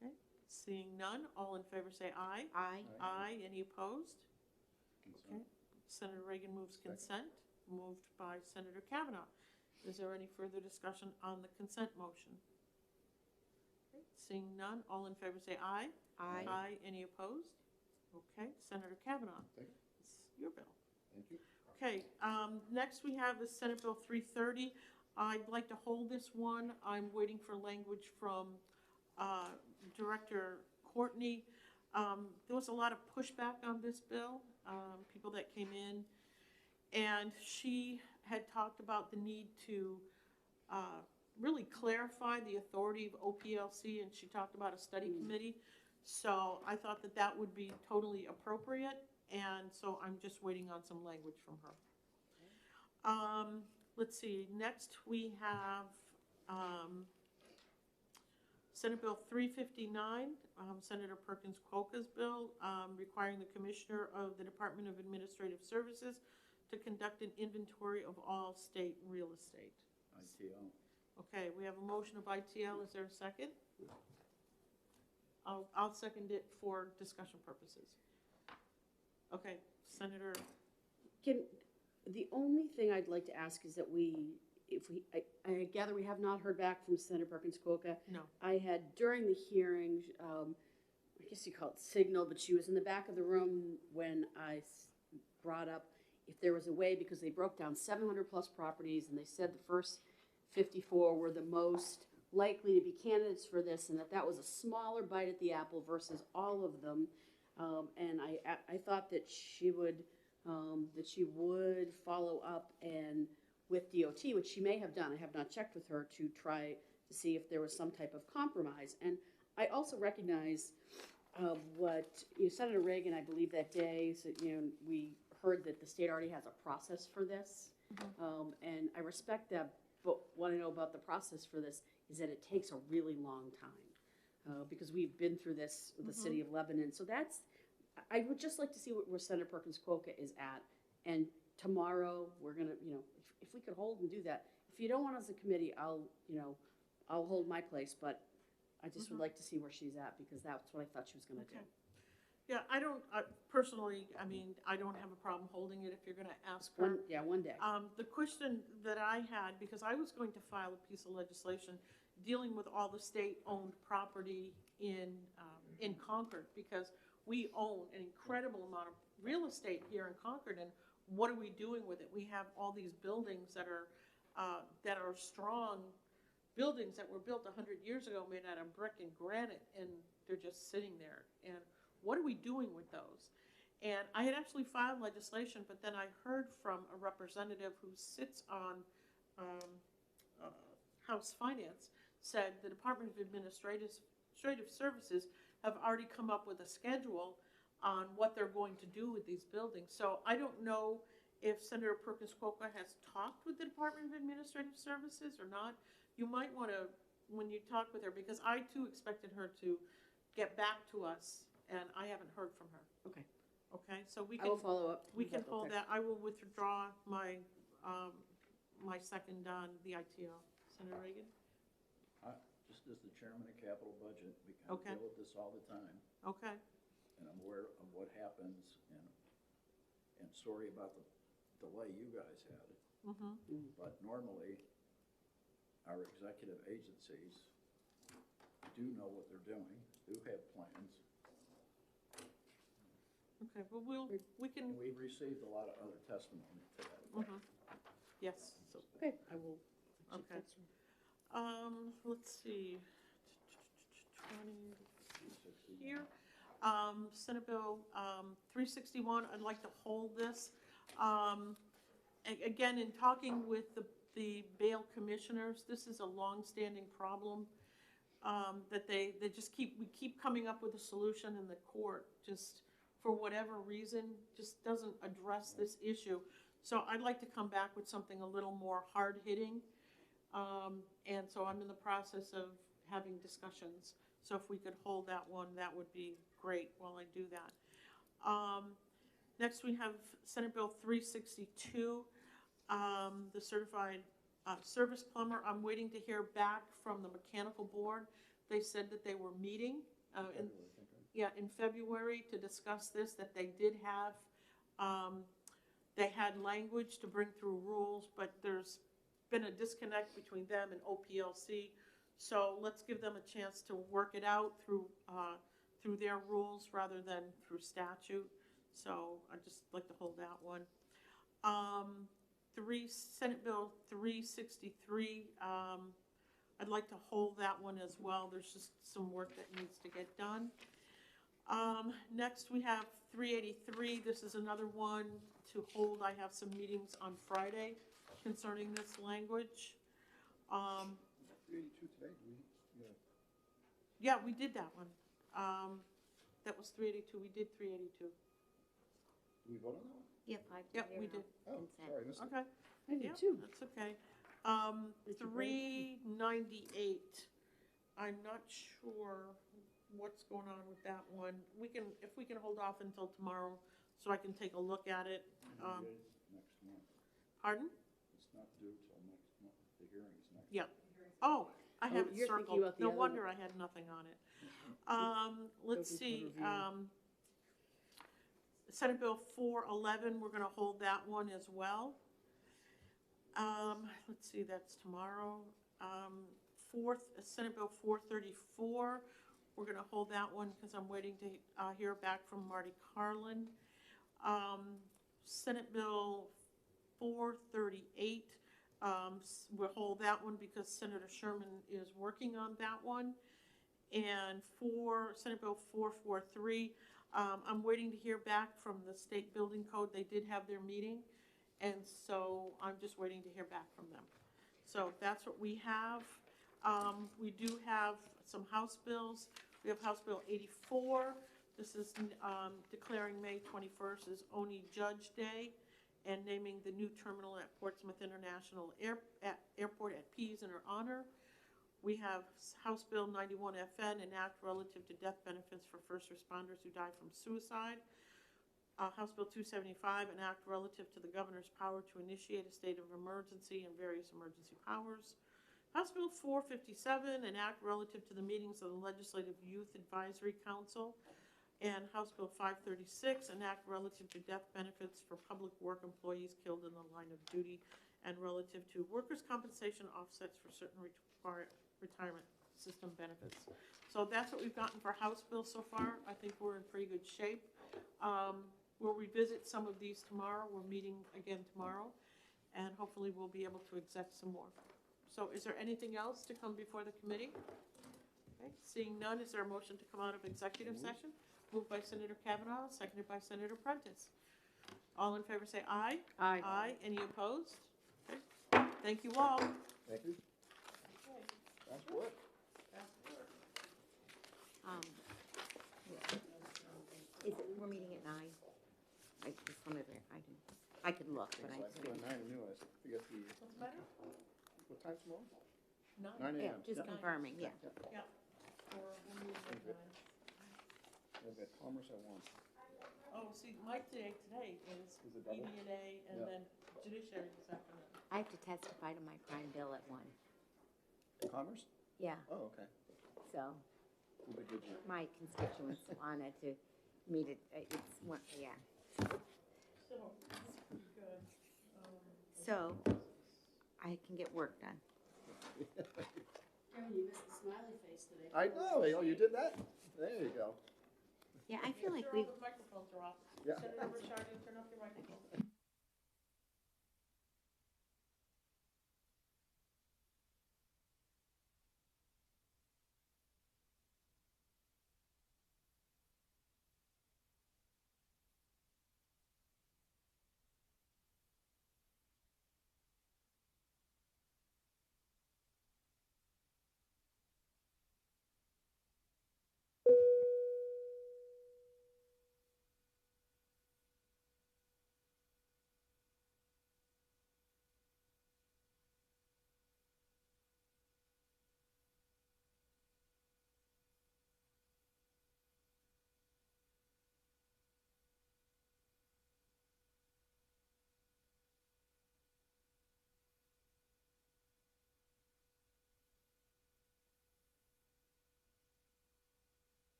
Okay, seeing none, all in favor say aye. Aye. Aye. Any opposed? Consent. Okay. Senator Reagan moves consent, moved by Senator Kavanaugh. Is there any further discussion on the consent motion? Okay. Seeing none, all in favor say aye. Aye. Aye. Any opposed? Okay, Senator Kavanaugh. Thank you. It's your bill. Thank you. Okay, next we have is Senate Bill 330. I'd like to hold this one. I'm waiting for language from Director Courtney. There was a lot of pushback on this bill, people that came in, and she had talked about the need to really clarify the authority of OPLC, and she talked about a study committee. So I thought that that would be totally appropriate, and so I'm just waiting on some language from her. Let's see, next we have Senate Bill 359, Senator Perkins Coca's bill, requiring the Commissioner of the Department of Administrative Services to conduct an inventory of all state real estate. ITL. Okay, we have a motion of ITL. Is there a second? I'll second it for discussion purposes. Okay, Senator. The only thing I'd like to ask is that I gather we have not heard back from Senator Perkins Coca. No. I had, during the hearing, I guess you call it signal, but she was in the back of the room when I brought up if there was a way, because they broke down 700 plus properties and they said the first 54 were the most likely to be candidates for this, and that was a smaller bite at the apple versus all of them. And I thought that she would follow up and with DOT, which she may have done. I have not checked with her to try to see if there was some type of compromise. And I also recognize what Senator Reagan, I believe that day, so, we heard that the state already has a process for this, and I respect that. But what I know about the process for this is that it takes a really long time because we've been through this with the city of Lebanon. So I would just like to see where Senator Perkins Coca is at. And tomorrow we're gonna, if we could hold and do that. If you don't want us as a committee, I'll hold my place. But I just would like to see where she's at because that's what I thought she was gonna do. Yeah, I don't, personally, I don't have a problem holding it if you're gonna ask her. One day. The question that I had, because I was going to file a piece of legislation dealing with all the state-owned property in Concord, because we own an incredible amount of real estate here in Concord, and what are we doing with it? We have all these buildings that are strong buildings that were built 100 years ago, made out of brick and granite, and they're just sitting there. And what are we doing with those? And I had actually filed legislation, but then I heard from a representative who sits on House Finance, said the Department of Administrative Services have already come up with a schedule on what they're going to do with these buildings. So I don't know if Senator Perkins Coca has talked with the Department of Administrative Services or not. You might want to, when you talk with her, because I too expected her to get back to us, and I haven't heard from her. Okay. Okay, so we I will can, follow up. we can hold that. I will withdraw my, my second on the ITO. Senator Reagan? Just as the chairman of capital budget, we kind of Okay. deal with this all the time, Okay, and I'm aware of what happens, and sorry about the delay you guys had. But normally, our executive agencies do know what they're doing, do have plans. okay, well, we can, And we've received a lot of other testimony to that effect. yes, so, Okay, I will. okay. Let's see. 20 here. Senate Bill 361, I'd like to hold this. Again, in talking with the bail commissioners, this is a long-standing problem that we keep coming up with a solution, and the court just, for whatever reason, just doesn't address this issue. So I'd like to come back with something a little more hard-hitting. And so I'm in the process of having discussions. So if we could hold that one, that would be great while I do that. Next, we have Senate Bill 362, the certified service plumber. I'm waiting to hear back from the mechanical board. They said that they were meeting in February to discuss this, that they did have, they had language to bring through rules, but there's been a disconnect between them and OPLC. So let's give them a chance to work it out through through their rules rather than through statute. So I'd just like to hold that one. Senate Bill 363, I'd like to hold that one as well. There's just some work that needs to get done. Next we have 383. This is another one to hold. I have some meetings on Friday concerning this language. 382 today, Yeah, we did that one. That was 382. We did 382. do we vote on that one? Yeah, 5 to Yep, 0. we did. Oh, Consent. sorry, I missed it. Okay. I did Yeah, too. that's okay. Did you break? 398. I'm not sure what's going on with that one. If we can hold off until tomorrow so I can take a look at it. Next month. Pardon? It's not due till next month. The hearing's next. Yeah. Oh, I have it you're thinking circled. about the No other wonder one. I had nothing on it. Let's see. Senate Bill 411, we're gonna hold that one as well. Let's see, that's tomorrow. Senate Bill 434, we're gonna hold that one because I'm waiting to hear back from Marty Carlin. Senate Bill 438, we'll hold that one because Senator Sherman is working on that one. And for Senate Bill 443, I'm waiting to hear back from the state building code. They did have their meeting, and so I'm just waiting to hear back from them. So that's what we have. We do have some House bills. We have House Bill 84. This is declaring May 21st as Oni Judge Day and naming the new terminal at Portsmouth International Airport at Pease in her honor. We have House Bill 91FN, an act relative to death benefits for first responders who die from suicide. House Bill 275, an act relative to the governor's power to initiate a state of emergency and various emergency powers. House Bill 457, an act relative to the meetings of the Legislative Youth Advisory Council. And House Bill 536, an act relative to death benefits for public work employees killed in the line of duty and relative to workers' compensation offsets for certain retirement system benefits. So that's what we've gotten for House bills so far. I think we're in pretty good shape. We'll revisit some of these tomorrow. We're meeting again tomorrow, and hopefully we'll be able to exec some more. So is there anything else to come before the committee? Okay, seeing none, is there a motion to come out of executive session? Moved by Senator Kavanaugh, seconded by Senator Prentice. All in favor say aye. Aye. Aye. Any opposed? Okay. Thank you all. Thank you. Nice work. We're meeting at 9. I just wanted to, I could look, but I I think didn't. by 9 I knew, I forget the, What's the matter? what time tomorrow? 9. 9 Yeah, a.m. just confirming, yeah. Yeah. We're meeting at 9. I've got Commerce at 1. Oh, see, Mike today is Is it double? ED&A and Yeah. then judiciary this afternoon. I have to testify to my prime bill at 1. Commerce? Yeah, Oh, okay. so We'll be good. my constituents wanted to meet it, it's one, yeah. So, that's pretty good. So I can get work done. Kevin, you missed the smiley face today. I know, oh, you did that? There you go. Yeah, I feel like Make sure we, all the microphones are off. Yeah. Senator Rashad